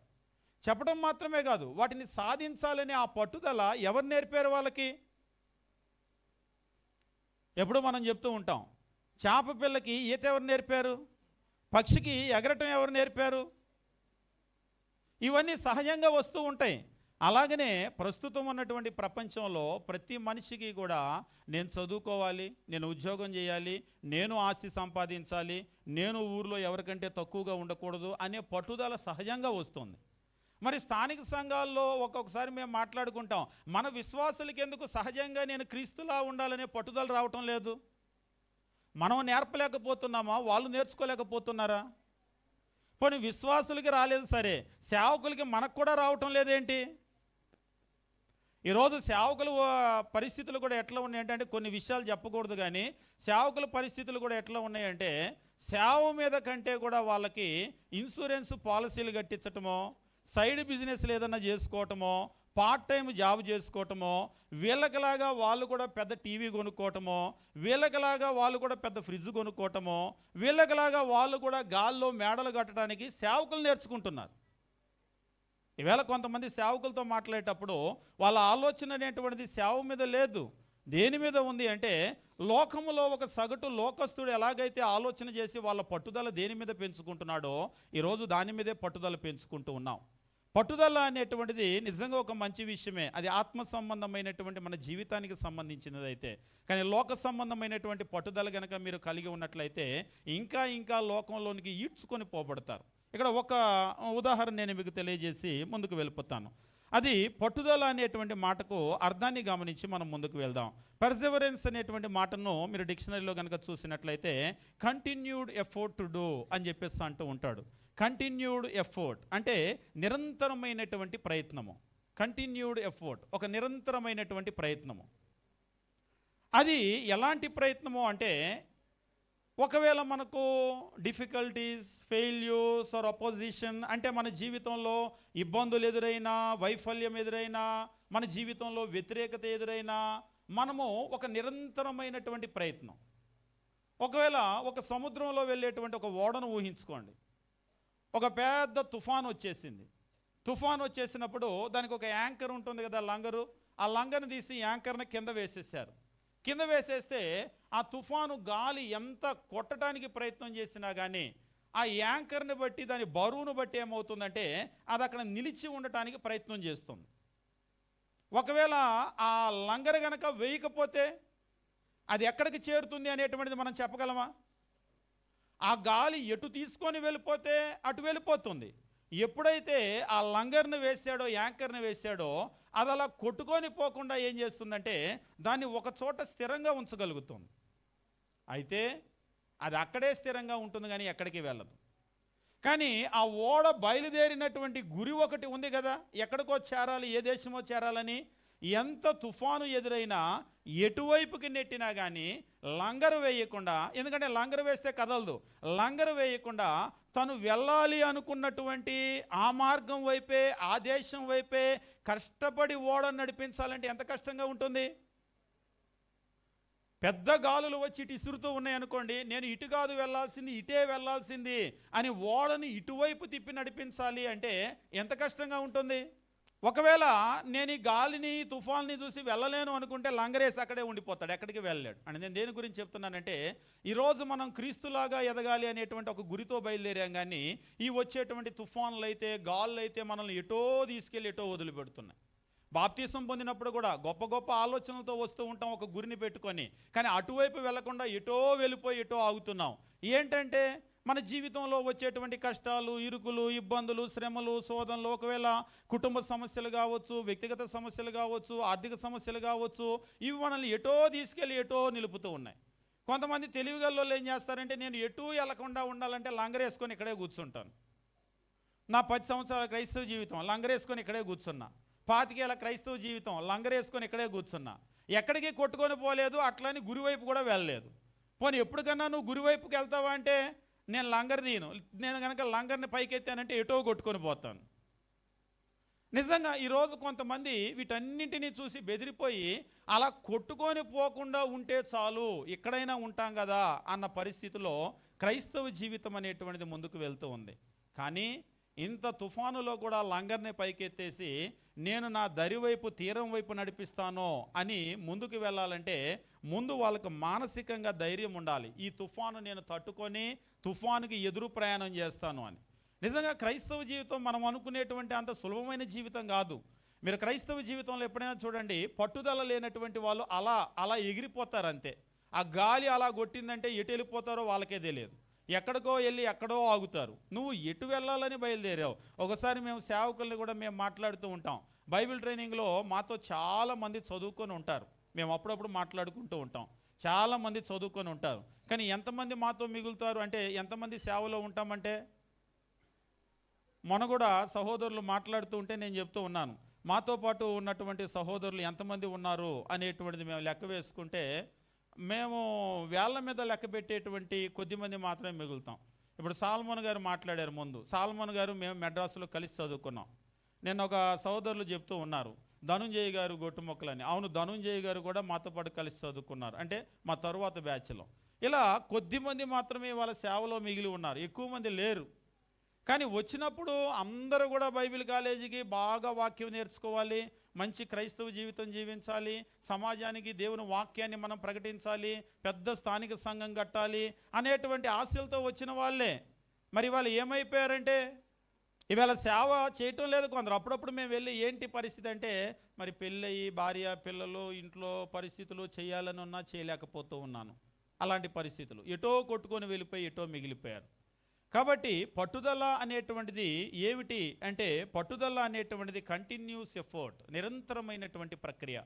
చెప్పడం మాత్రమే కాదు, వాటిని సాధించాలనే ఆ పట్టుదల ఎవరు నేర్పారు వాళ్ళకి? ఎప్పుడు మనం చెప్తూ ఉంటాం, చేప పిల్లకి ఈత ఎవరు నేర్పారు? పక్షికి ఎగరటం ఎవరు నేర్పారు? ఇవన్నీ సహజంగా వస్తూ ఉంటాయి. అలాగనే ప్రస్తుతం ఉన్నటువంటి ప్రపంచంలో ప్రతి మనిషికి కూడా నేను చదువుకోవాలి, నేను ఉద్యోగం చేయాలి, నేను ఆస్తి సంపాదించాలి, నేను ఊర్లో ఎవరికంటే తక్కువగా ఉండకూడదు అనే పట్టుదల సహజంగా వస్తుంది. మరి స్థానిక సంఘాల్లో ఒక్కొక్కసారి మేము మాట్లాడుకుంటాం, మన విశ్వాసులకి ఎందుకు సహజంగా నేను క్రీస్తులా ఉండాలనే పట్టుదల రావటం లేదు? మనం నేర్పలేకపోతున్నామా? వాళ్ళు నేర్చుకోలేకపోతున్నారా? పోనీ విశ్వాసులకి రాలేదు సరే, సేవకులకి మనకు కూడా రావటం లేదేంటి? ఈరోజు సేవకుల పరిస్థితులు కూడా ఎట్లా ఉన్నాయంటే, కొన్ని విషయాలు చెప్పకూడదు కానీ సేవకుల పరిస్థితులు కూడా ఎట్లా ఉన్నాయంటే, సేవ మీద కంటే కూడా వాళ్ళకి ఇన్సూరెన్స్ పాలసీలు కట్టించటమో, సైడ్ బిజినెస్లు ఏదన్నా చేసుకోవటమో, పార్ట్ టైం జాబ్ చేసుకోవటమో, వీళ్ళకిలాగా వాళ్ళు కూడా పెద్ద టీవీ కొనుక్కోవటమో, వీళ్ళకిలాగా వాళ్ళు కూడా పెద్ద ఫ్రిడ్జ్ కొనుక్కోవటమో, వీళ్ళకిలాగా వాళ్ళు కూడా గాల్లో మేడలు కట్టడానికి సేవకులు నేర్చుకుంటున్నారు. ఈవేళ కొంతమంది సేవకులతో మాట్లాడేటప్పుడు వాళ్ళ ఆలోచన అనేటువంటిది సేవ మీద లేదు. దేని మీద ఉంది అంటే, లోకములో ఒక సగటు లోకస్తుడు ఎలాగైతే ఆలోచన చేసి వాళ్ళ పట్టుదల దేని మీద పెంచుకుంటున్నాడో, ఈరోజు దాని మీదే పట్టుదల పెంచుకుంటూ ఉన్నాం. పట్టుదల అనేటువంటిది నిజంగా ఒక మంచి విషయమే, అది ఆత్మ సంబంధమైనటువంటి మన జీవితానికి సంబంధించినది అయితే. కానీ లోక సంబంధమైనటువంటి పట్టుదల కనుక మీరు కలిగి ఉన్నట్లయితే ఇంకా లోకంలోనికి ఈడ్చుకొని పోబడతారు. ఇక్కడ ఒక ఉదాహరణ నేను మీకు తెలియజేసి ముందుకు వెళ్ళిపోతాను. అది పట్టుదల అనేటువంటి మాటకు అర్థాన్ని గమనించి మనం ముందుకు వెళ్దాం. పర్సెవరెన్స్ అనేటువంటి మాటను మీరు డిక్షనరీలో కనుక చూసినట్లయితే కంటిన్యూడ్ ఎఫోర్ట్ టు డూ అని చెప్పేసి అంటూ ఉంటాడు. కంటిన్యూడ్ ఎఫోర్ట్ అంటే నిరంతరమైనటువంటి ప్రయత్నము. కంటిన్యూడ్ ఎఫోర్ట్ ఒక నిరంతరమైనటువంటి ప్రయత్నము. అది ఎలాంటి ప్రయత్నము అంటే, ఒకవేళ మనకు డిఫికల్టీస్, ఫెయిల్యూర్స్ ఆర్ అపోజిషన్ అంటే మన జీవితంలో ఇబ్బందులు ఎదురైనా, వైఫల్యం ఎదురైనా, మన జీవితంలో వ్యతిరేకత ఎదురైనా, మనము ఒక నిరంతరమైనటువంటి ప్రయత్నం. ఒకవేళ ఒక సముద్రంలో వెళ్ళేటువంటి ఒక ఓడను ఊహించుకోండి. ఒక పెద్ద తుఫాను వచ్చేసింది. తుఫాను వచ్చేసినప్పుడు దానికి ఒక యాంకర్ ఉంటుంది కదా, లంగరు. ఆ లంగర్ని తీసి యాంకర్ని కింద వేసేసారు. కింద వేసేస్తే ఆ తుఫాను గాలి ఎంత కొట్టడానికి ప్రయత్నం చేసినా కానీ ఆ యాంకర్ని బట్టి, దాని బరువును బట్టి ఏమవుతుందంటే అది అక్కడ నిలిచి ఉండటానికి ప్రయత్నం చేస్తుంది. ఒకవేళ ఆ లంగర్ గనక వేయకపోతే అది ఎక్కడికి చేరుతుంది అనేటువంటిది మనం చెప్పగలమా? ఆ గాలి ఎటు తీసుకొని వెళ్ళిపోతే అటు వెళ్ళిపోతుంది. ఎప్పుడైతే ఆ లంగర్ని వేసాడో, యాంకర్ని వేసాడో, అది అలా కొట్టుకొని పోకుండా ఏం చేస్తుందంటే దాన్ని ఒక చోట స్థిరంగా ఉంచగలుగుతుంది. అయితే అది అక్కడే స్థిరంగా ఉంటుంది కానీ ఎక్కడికి వెళ్ళదు. కానీ ఆ ఓడ బయలుదేరినటువంటి గురి ఒకటి ఉంది కదా, ఎక్కడికో చేరాలి, ఏ దేశమో చేరాలని. ఎంత తుఫాను ఎదురైనా ఎటువైపుకి నెట్టినా కానీ లంగరు వేయకుండా, ఎందుకంటే లంగరు వేస్తే కదలదు, లంగరు వేయకుండా తను వెళ్ళాలి అనుకున్నటువంటి ఆ మార్గం వైపే, ఆ దేశం వైపే కష్టపడి ఓడను నడిపించాలంటే ఎంత కష్టంగా ఉంటుంది. పెద్ద గాలులు వచ్చి ఇటు ఇసురుతూ ఉన్నాయి అనుకోండి, నేను ఇటు కాదు వెళ్ళాల్సింది, ఇటే వెళ్ళాల్సింది అని ఓడని ఇటువైపు తిప్పి నడిపించాలి అంటే ఎంత కష్టంగా ఉంటుంది. ఒకవేళ నేను ఈ గాలిని, తుఫాన్ని చూసి వెళ్ళలేను అనుకుంటే లంగరేసి అక్కడే ఉండిపోతాడు, ఎక్కడికి వెళ్ళలేడు. అని నేను దేని గురించి చెప్తున్నానంటే, ఈరోజు మనం క్రీస్తులాగా ఎదగాలి అనేటువంటి ఒక గురితో బయలుదేరాం. కానీ ఈ వచ్చేటువంటి తుఫాన్లు అయితే, గాళ్ళు అయితే మనల్ని ఎటో తీసుకెళ్ళి ఎటో వదిలిపెడుతున్నాయి. బాప్తీసం పొందినప్పుడు కూడా గొప్ప గొప్ప ఆలోచనలతో వస్తూ ఉంటాం ఒక గురిని పెట్టుకొని, కానీ అటువైపు వెళ్లకుండా ఎటో వెళ్ళిపోయి ఎటో ఆగుతున్నాం. ఏంటంటే మన జీవితంలో వచ్చేటువంటి కష్టాలు, ఇరుకులు, ఇబ్బందులు, శ్రమలు, శోధనలు, ఒకవేళ కుటుంబ సమస్యలు కావచ్చు, వ్యక్తిగత సమస్యలు కావచ్చు, ఆర్థిక సమస్యలు కావచ్చు, ఇవి మనల్ని ఎటో తీసుకెళ్ళి ఎటో నిలుపుతూ ఉన్నాయి. కొంతమంది తెలివిగల్లో ఏం చేస్తారంటే, నేను ఎటూ వెళ్లకుండా ఉండాలంటే లంగరేసుకొని ఇక్కడే కూర్చుంటాను. నా 10 సంవత్సరాల క్రైస్తవ జీవితం లంగరేసుకొని ఇక్కడే కూర్చున్నా. 25 ఏళ్ల క్రైస్తవ జీవితం లంగరేసుకొని ఇక్కడే కూర్చున్నా. ఎక్కడికి కొట్టుకొని పోలేదు, అట్లని గురివైపు కూడా వెళ్ళలేదు. పోనీ ఎప్పటికన్నా నువ్వు గురివైపుకి వెళ్తావా అంటే, నేను లంగర్ తీయను, నేను కనుక లంగర్ని పైకెత్తానంటే ఎటో కొట్టుకొని పోతాను. నిజంగా ఈరోజు కొంతమంది వీటన్నింటినీ చూసి బెదిరిపోయి అలా కొట్టుకొని పోకుండా ఉంటే చాలు, ఎక్కడైనా ఉంటాం కదా అన్న పరిస్థితిలో క్రైస్తవ జీవితం అనేటువంటిది ముందుకు వెళ్తూ ఉంది. కానీ ఇంత తుఫానులో కూడా లంగర్ని పైకెత్తేసి నేను నా దరి వైపు, తీరం వైపు నడిపిస్తానో అని ముందుకు వెళ్ళాలంటే ముందు వాళ్ళకు మానసికంగా ధైర్యం ఉండాలి. ఈ తుఫాను నేను తట్టుకొని తుఫానుకి ఎదురు ప్రయాణం చేస్తాను అని. నిజంగా క్రైస్తవ జీవితం మనం అనుకునేటువంటి అంత సులభమైన జీవితం కాదు. మీరు క్రైస్తవ జీవితంలో ఎప్పుడైనా చూడండి, పట్టుదల లేనటువంటి వాళ్ళు అలా ఎగిరిపోతారు అంతే. ఆ గాలి అలా కొట్టిందంటే ఎటు వెళ్ళిపోతారో వాళ్ళకే తెలియదు. ఎక్కడికో వెళ్ళి ఎక్కడో ఆగుతారు. నువ్వు ఎటు వెళ్ళాలని బయలుదేరావు. ఒకసారి మేము సేవకుల్ని కూడా మేము మాట్లాడుతూ ఉంటాం. బైబిల్ ట్రైనింగ్లో మాతో చాలామంది చదువుకొని ఉంటారు. మేము అప్పుడప్పుడు మాట్లాడుకుంటూ ఉంటాం. చాలామంది చదువుకొని ఉంటారు. కానీ ఎంతమంది మాతో మిగులుతారు అంటే, ఎంతమంది సేవలో ఉంటామంటే, మొన్న కూడా సహోదరులు మాట్లాడుతూ ఉంటే నేను చెప్తూ ఉన్నాను, మాతో పాటు ఉన్నటువంటి సహోదరులు ఎంతమంది ఉన్నారు అనేటువంటిది మేము లెక్క వేసుకుంటే మేము వేళ్ల మీద లెక్క పెట్టేటువంటి కొద్దిమంది మాత్రమే మిగులుతాం. ఇప్పుడు సాల్మన్ గారు మాట్లాడారు ముందు. సాల్మన్ గారు మేము మెడ్రాసులో కలిసి చదువుకున్నాం. నేను ఒక సహోదరులు చెప్తూ ఉన్నారు, ధనుంజయ్ గారు గొట్టుమొక్కలని. అవును, ధనుంజయ్ గారు కూడా మాతో పాటు కలిసి చదువుకున్నారు, అంటే మా తరువాత బ్యాచ్లో. ఇలా కొద్దిమంది మాత్రమే వాళ్ళ సేవలో మిగిలి ఉన్నారు, ఎక్కువ మంది లేరు. కానీ వచ్చినప్పుడు అందరూ కూడా బైబిల్ కాలేజీకి బాగా వాక్యం నేర్చుకోవాలి, మంచి క్రైస్తవ జీవితం జీవించాలి, సమాజానికి దేవుని వాక్యాన్ని మనం ప్రకటించాలి, పెద్ద స్థానిక సంఘం కట్టాలి అనేటువంటి ఆశలతో వచ్చిన వాళ్ళే. మరి వాళ్ళు ఏమైపోయారంటే ఇవాళ సేవ చేయటం లేదు కొందరు. అప్పుడప్పుడు మేము వెళ్ళి ఏంటి పరిస్థితి అంటే, మరి పెళ్ళయి భార్య పిల్లలు ఇంట్లో పరిస్థితులు చేయాలని ఉన్నా చేయలేకపోతూ ఉన్నాను. అలాంటి పరిస్థితులు ఎటో కొట్టుకొని వెళ్ళిపోయి ఎటో మిగిలిపోయారు. కాబట్టి పట్టుదల అనేటువంటిది ఏమిటి అంటే, పట్టుదల అనేటువంటిది కంటిన్యూస్ ఎఫర్ట్, నిరంతరమైనటువంటి ప్రక్రియ.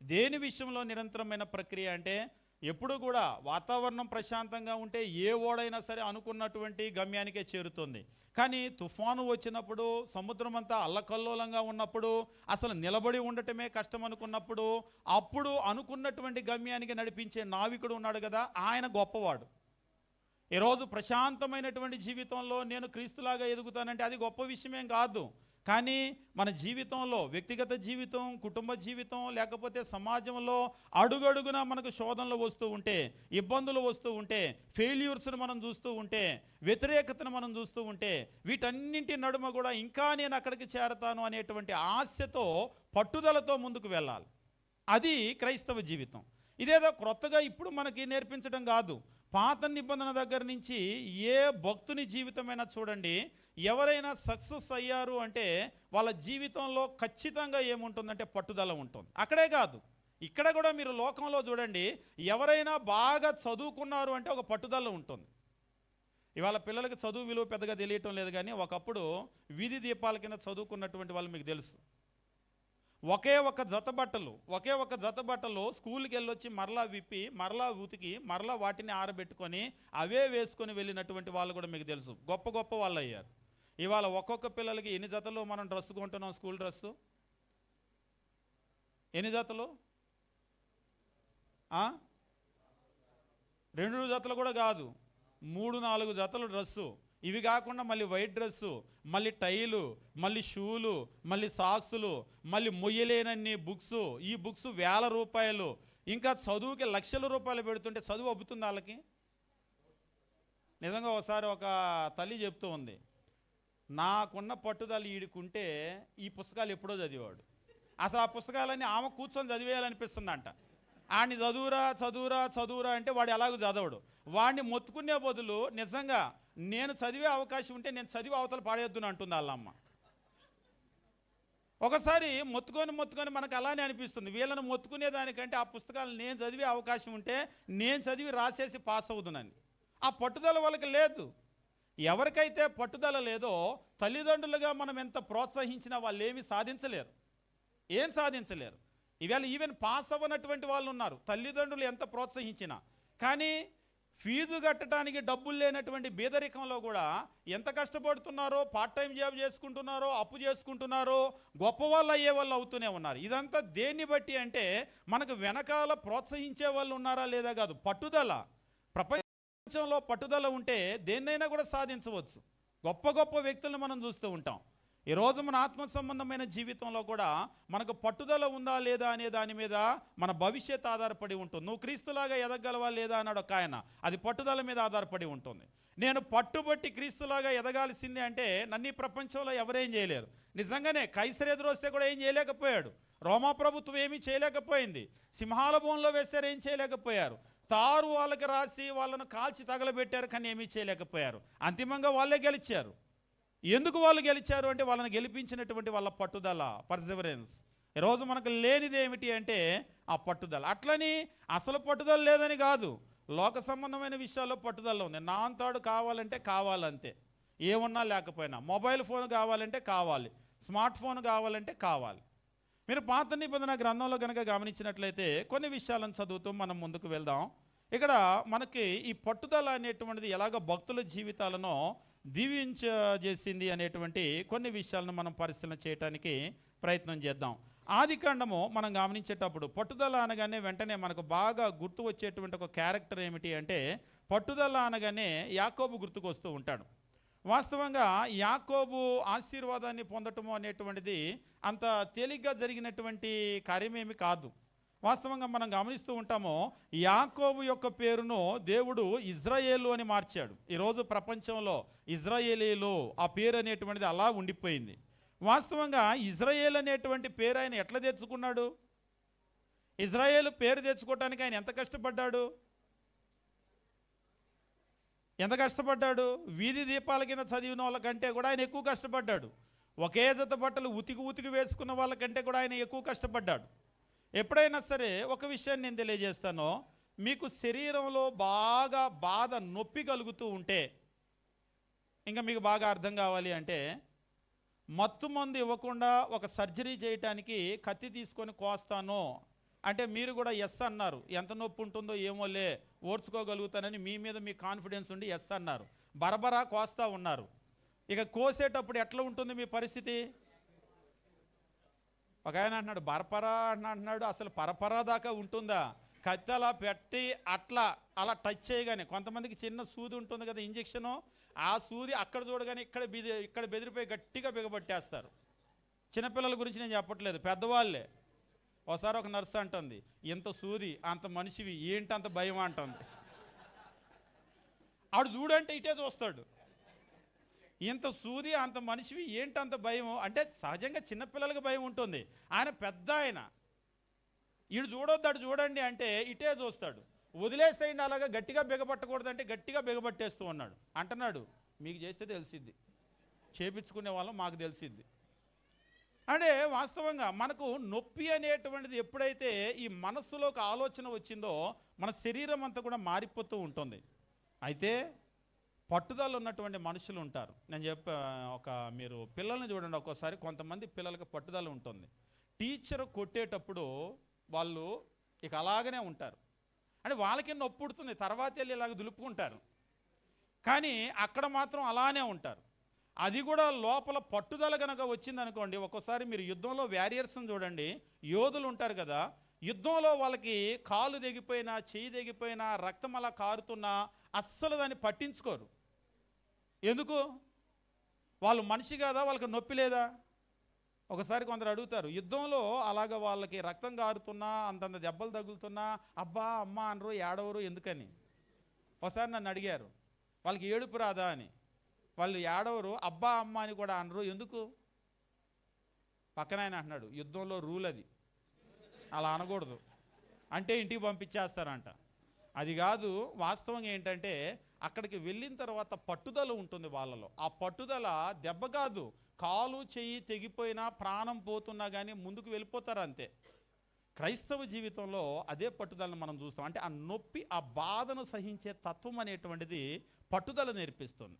దేని విషయంలో నిరంతరమైన ప్రక్రియ అంటే, ఎప్పుడు కూడా వాతావరణం ప్రశాంతంగా ఉంటే ఏ ఓడైనా సరే అనుకున్నటువంటి గమ్యానికే చేరుతుంది. కానీ తుఫాను వచ్చినప్పుడు, సముద్రం అంతా అల్లకల్లోలంగా ఉన్నప్పుడు, అసలు నిలబడి ఉండటమే కష్టం అనుకున్నప్పుడు, అప్పుడు అనుకున్నటువంటి గమ్యానికి నడిపించే నావికుడు ఉన్నాడు కదా, ఆయన గొప్పవాడు. ఈరోజు ప్రశాంతమైనటువంటి జీవితంలో నేను క్రీస్తులాగా ఎదుగుతానంటే అది గొప్ప విషయమేం కాదు. కానీ మన జీవితంలో, వ్యక్తిగత జీవితం, కుటుంబ జీవితం, లేకపోతే సమాజంలో అడుగడుగున మనకు శోధనలు వస్తూ ఉంటే, ఇబ్బందులు వస్తూ ఉంటే, ఫెయిల్యూర్స్ను మనం చూస్తూ ఉంటే, వ్యతిరేకతను మనం చూస్తూ ఉంటే, వీటన్నింటి నడుమ కూడా ఇంకా నేను అక్కడికి చేరతాను అనేటువంటి ఆశతో, పట్టుదలతో ముందుకు వెళ్ళాలి. అది క్రైస్తవ జీవితం. ఇదేదో క్రొత్తగా ఇప్పుడు మనకి నేర్పించడం కాదు. పాత నిబంధన దగ్గర నుంచి ఏ భక్తుని జీవితమైనా చూడండి, ఎవరైనా సక్సెస్ అయ్యారు అంటే వాళ్ళ జీవితంలో ఖచ్చితంగా ఏముంటుందంటే పట్టుదల ఉంటుంది. అక్కడే కాదు, ఇక్కడ కూడా మీరు లోకంలో చూడండి, ఎవరైనా బాగా చదువుకున్నారు అంటే ఒక పట్టుదల ఉంటుంది. ఇవాళ పిల్లలకి చదువు విలువ పెద్దగా తెలియటం లేదు, కానీ ఒకప్పుడు వీధి దీపాల కింద చదువుకున్నటువంటి వాళ్ళు మీకు తెలుసు. ఒకే ఒక జత బట్టలు స్కూల్కి వెళ్ళొచ్చి మరలా విప్పి, మరలా ఉతికి, మరలా వాటిని ఆరబెట్టుకొని అవే వేసుకొని వెళ్ళినటువంటి వాళ్ళు కూడా మీకు తెలుసు. గొప్ప గొప్ప వాళ్ళు అయ్యారు. ఇవాళ ఒక్కొక్క పిల్లలకి ఎన్ని జతలు మనం డ్రెస్ కొంటున్నాం? స్కూల్ డ్రెస్సు ఎన్ని జతలు? 2 జతలు కూడా కాదు, 3-4 జతలు డ్రెస్సు. ఇవి కాకుండా మళ్ళీ వైట్ డ్రెస్సు, మళ్ళీ టైలు, మళ్ళీ షూలు, మళ్ళీ సాక్సులు, మళ్ళీ మొయ్యలేనన్ని బుక్స్. ఈ బుక్స్ 1000 రూపాయలు. ఇంకా చదువుకి లక్షల రూపాయలు పెడుతుంటే చదువు అబ్బుతుంది వాళ్ళకి? నిజంగా ఒకసారి ఒక తల్లి చెప్తూ ఉంది, నాకున్న పట్టుదల ఈడుకుంటే ఈ పుస్తకాలు ఎప్పుడో చదివాడు. అసలు ఆ పుస్తకాలన్నీ ఆమె కూర్చొని చదివేయాలనిపిస్తుందంట. ఆడిని చదువురా అంటే వాడు ఎలాగో చదవడు. వాడిని మొత్తుకునే బదులు నిజంగా నేను చదివే అవకాశం ఉంటే నేను చదివి అవతల పాడేద్దును అంటుంది వాళ్ళమ్మ. ఒకసారి మొత్తుకొని మనకు అలానే అనిపిస్తుంది. వీళ్ళని మొత్తుకునే దానికంటే ఆ పుస్తకాలు నేను చదివే అవకాశం ఉంటే నేను చదివి రాసేసి పాస్ అవుతుందని. ఆ పట్టుదల వాళ్ళకి లేదు. ఎవరికైతే పట్టుదల లేదో, తల్లిదండ్రులుగా మనం ఎంత ప్రోత్సహించినా వాళ్ళు ఏమీ సాధించలేరు. ఏం సాధించలేరు. ఇవాళ ఈవెన్ పాస్ అవ్వనటువంటి వాళ్ళు ఉన్నారు, తల్లిదండ్రులు ఎంత ప్రోత్సహించినా. కానీ ఫీజు కట్టడానికి డబ్బులు లేనటువంటి బీదరికంలో కూడా ఎంత కష్టపడుతున్నారో, పార్ట్ టైం జాబ్ చేసుకుంటున్నారో, అప్పు చేసుకుంటున్నారో, గొప్ప వాళ్ళు అయ్యే వాళ్ళు అవుతూనే ఉన్నారు. ఇదంతా దేన్ని బట్టి అంటే, మనకు వెనకాల ప్రోత్సహించే వాళ్ళు ఉన్నారా లేదా కాదు, పట్టుదల. ప్రపంచంలో పట్టుదల ఉంటే దేన్నైనా కూడా సాధించవచ్చు. గొప్ప గొప్ప వ్యక్తులను మనం చూస్తూ ఉంటాం. ఈరోజు మన ఆత్మ సంబంధమైన జీవితంలో కూడా మనకు పట్టుదల ఉందా లేదా అనే దాని మీద మన భవిష్యత్ ఆధారపడి ఉంటుంది. నువ్వు క్రీస్తులాగా ఎదగలవా లేదా అన్నాడు ఒక ఆయన, అది పట్టుదల మీద ఆధారపడి ఉంటుంది. నేను పట్టుబట్టి క్రీస్తులాగా ఎదగాల్సిందే అంటే నన్ను ఈ ప్రపంచంలో ఎవరేం చేయలేరు. నిజంగానే కైసర్ ఎదురు వస్తే కూడా ఏం చేయలేకపోయాడు. రోమా ప్రభుత్వం ఏమీ చేయలేకపోయింది. సింహాల బోన్లో వేస్తే ఏం చేయలేకపోయారు. తారు వాళ్ళకి రాసి వాళ్ళను కాల్చి తగలబెట్టారు, కానీ ఏమీ చేయలేకపోయారు. అంతిమంగా వాళ్ళే గెలిచారు. ఎందుకు వాళ్ళు గెలిచారు అంటే, వాళ్ళని గెలిపించినటువంటి వాళ్ళ పట్టుదల, పర్సివరెన్స్. ఈరోజు మనకు లేనిది ఏమిటి అంటే ఆ పట్టుదల. అట్లని అసలు పట్టుదల లేదని కాదు, లోక సంబంధమైన విషయాల్లో పట్టుదల ఉంది. నా అంతాడు కావాలంటే కావాలంతే, ఏమున్నా లేకపోయినా. మొబైల్ ఫోన్ కావాలంటే కావాలి, స్మార్ట్ ఫోన్ కావాలంటే కావాలి. మీరు పాత నిబంధన గ్రంథంలో కనుక గమనించినట్లయితే కొన్ని విషయాలను చదువుతూ మనం ముందుకు వెళ్దాం. ఇక్కడ మనకి ఈ పట్టుదల అనేటువంటిది ఎలాగ భక్తుల జీవితాలను దీవించేసింది అనేటువంటి కొన్ని విషయాలను మనం పరిశీలన చేయడానికి ప్రయత్నం చేద్దాం. ఆదికాండము మనం గమనించేటప్పుడు పట్టుదల అనగానే వెంటనే మనకు బాగా గుర్తు వచ్చేటువంటి ఒక క్యారెక్టర్ ఏమిటి అంటే, పట్టుదల అనగానే యాకోబు గుర్తుకు వస్తూ ఉంటాడు. వాస్తవంగా యాకోబు ఆశీర్వాదాన్ని పొందటము అనేటువంటిది అంత తేలిగ్గా జరిగినటువంటి కార్యమేమి కాదు. వాస్తవంగా మనం గమనిస్తూ ఉంటాము, యాకోబు యొక్క పేరును దేవుడు ఇజ్రాయేలు అని మార్చాడు. ఈరోజు ప్రపంచంలో ఇజ్రాయేలీలు ఆ పేరు అనేటువంటిది అలా ఉండిపోయింది. వాస్తవంగా ఇజ్రాయేల్ అనేటువంటి పేరు ఆయన ఎట్లా తెచ్చుకున్నాడు? ఇజ్రాయేలు పేరు తెచ్చుకోవడానికి ఆయన ఎంత కష్టపడ్డాడు? వీధి దీపాల కింద చదివిన వాళ్ళకంటే కూడా ఆయన ఎక్కువ కష్టపడ్డాడు. ఒకే జత బట్టలు ఉతికి వేసుకున్న వాళ్ళకంటే కూడా ఆయన ఎక్కువ కష్టపడ్డాడు. ఎప్పుడైనా సరే ఒక విషయాన్ని నేను తెలియజేస్తాను, మీకు శరీరంలో బాగా బాధ, నొప్పి కలుగుతూ ఉంటే ఇంకా మీకు బాగా అర్థం కావాలి అంటే, మత్తు మందు ఇవ్వకుండా ఒక సర్జరీ చేయటానికి కత్తి తీసుకొని కోస్తాను అంటే మీరు కూడా ఎస్ అన్నారు. ఎంత నొప్పి ఉంటుందో ఏమోలే, ఓర్చుకోగలుగుతానని మీ మీద మీ కాన్ఫిడెన్స్ ఉండి ఎస్ అన్నారు. బరబరా కోస్తా ఉన్నారు. ఇక కోసేటప్పుడు ఎట్లా ఉంటుంది మీ పరిస్థితి? ఒక ఆయన అంటున్నాడు బరపరా అంటున్నాడు, అసలు పరపరా దాకా ఉంటుందా? కత్తి అలా పెట్టి అలా టచ్ చేయగానే, కొంతమందికి చిన్న సూది ఉంటుంది కదా ఇంజెక్షను, ఆ సూది అక్కడ చూడగానే ఇక్కడ బెదిరిపోయి గట్టిగా బిగబట్టేస్తారు. చిన్నపిల్లల గురించి నేను చెప్పట్లేదు, పెద్దవాళ్ళే. ఒకసారి ఒక నర్సు అంటుంది, ఇంత సూది అంత మనిషివి ఏంటి అంత భయం అంటుంది. ఆడు చూడంటే ఇటే చూస్తాడు, ఇంత సూది అంత మనిషివి ఏంటి అంత భయం అంటే సహజంగా చిన్నపిల్లలకి భయం ఉంటుంది. ఆయన పెద్ద ఆయన, ఈడు చూడొద్దాడు చూడండి అంటే ఇటే చూస్తాడు. వదిలేసేయండి అలాగా, గట్టిగా బిగబట్టకూడదంటే గట్టిగా బిగబట్టేస్తూ ఉన్నాడు. అంటున్నాడు మీకు చేస్తే తెలిసిద్ది, చేపించుకునే వాళ్ళం మాకు తెలిసిద్ది. అంటే వాస్తవంగా మనకు నొప్పి అనేటువంటిది ఎప్పుడైతే ఈ మనస్సులోకి ఆలోచన వచ్చిందో మన శరీరం అంతా కూడా మారిపోతూ ఉంటుంది. అయితే పట్టుదల ఉన్నటువంటి మనుషులు ఉంటారు. నేను మీరు పిల్లల్ని చూడండి, ఒక్కోసారి కొంతమంది పిల్లలకి పట్టుదల ఉంటుంది. టీచర్ కొట్టేటప్పుడు వాళ్ళు ఇక అలాగనే ఉంటారు. అంటే వాళ్ళకి నొప్పి పుడుతుంది, తర్వాత వెళ్ళి ఇలాగ దులుపుకుంటారు, కానీ అక్కడ మాత్రం అలానే ఉంటారు. అది కూడా లోపల పట్టుదల కనుక వచ్చిందనుకోండి, ఒక్కోసారి మీరు యుద్ధంలో వారియర్స్ని చూడండి, యోధులు ఉంటారు కదా, యుద్ధంలో వాళ్ళకి కాలు తెగిపోయినా చెయ్యి తెగిపోయినా రక్తం అలా కారుతున్నా అస్సలు దాన్ని పట్టించుకోరు. ఎందుకు? వాళ్ళు మనిషి కదా, వాళ్ళకి నొప్పి లేదా? ఒకసారి కొందరు అడుగుతారు, యుద్ధంలో అలాగ వాళ్ళకి రక్తం కారుతున్నా అంతంత దెబ్బలు తగులుతున్నా అబ్బా అమ్మ అనరు, ఏడవరు, ఎందుకని? ఒకసారి నన్ను అడిగారు, వాళ్ళకి ఏడుపు రాదా అని. వాళ్ళు ఏడవరు, అబ్బా అమ్మ అని కూడా అనరు, ఎందుకు? పక్కన ఆయన అంటున్నాడు, యుద్ధంలో రూల్ అది, అలా అనకూడదు, అంటే ఇంటికి పంపించేస్తారంట. అది కాదు, వాస్తవంగా ఏంటంటే అక్కడికి వెళ్ళిన తర్వాత పట్టుదల ఉంటుంది వాళ్ళలో. ఆ పట్టుదల దెబ్బ కాదు, కాలు చెయ్యి తెగిపోయినా ప్రాణం పోతున్నా కానీ ముందుకు వెళ్ళిపోతారు అంతే. క్రైస్తవ జీవితంలో అదే పట్టుదలను మనం చూస్తాం. అంటే ఆ నొప్పి, ఆ బాధను సహించే తత్వం అనేటువంటిది పట్టుదల నేర్పిస్తుంది.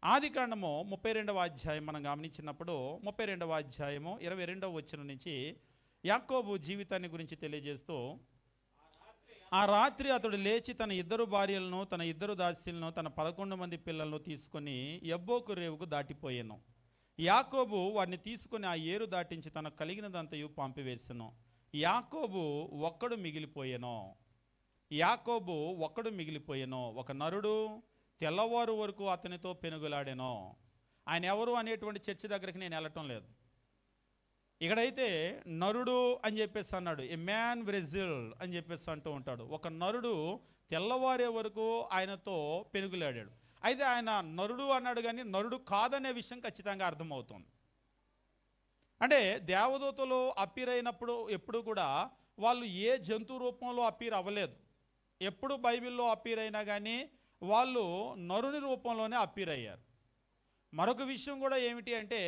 ఆదికాండము 32వ అధ్యాయం మనం గమనించినప్పుడు 32వ అధ్యాయము 22వ వచనం నుంచి యాకోబు జీవితాన్ని గురించి తెలియజేస్తూ, ఆ రాత్రి అతడు లేచి తన 2 భార్యలను తన 2 దాసీలను తన 11 మంది పిల్లలను తీసుకొని యబ్బోకు రేవుకు దాటిపోయాను. యాకోబు వారిని తీసుకొని ఆ ఏరు దాటించి తనకు కలిగినదంతయు పంపివేసెను. యాకోబు ఒక్కడు మిగిలిపోయెను. ఒక నరుడు తెల్లవారు వరకు అతనితో పెనుగులాడెను. ఆయన ఎవరు అనేటువంటి చర్చ దగ్గరికి నేను వెళ్ళటం లేదు. ఇక్కడైతే నరుడు అని చెప్పేసి అన్నాడు, ఎ మ్యాన్ బ్రెజిల్ అని చెప్పేసి అంటూ ఉంటాడు. ఒక నరుడు తెల్లవారే వరకు ఆయనతో పెనుగులాడాడు. అయితే ఆయన నరుడు అన్నాడు కానీ నరుడు కాదనే విషయం ఖచ్చితంగా అర్థమవుతుంది. అంటే దేవదూతలు అప్పీర్ అయినప్పుడు ఎప్పుడు కూడా వాళ్ళు ఏ జంతు రూపంలో అప్పీర్ అవ్వలేదు. ఎప్పుడు బైబిల్లో అప్పీర్ అయినా కానీ వాళ్ళు నరుని రూపంలోనే అప్పీర్ అయ్యారు. మరొక విషయం కూడా ఏమిటి అంటే,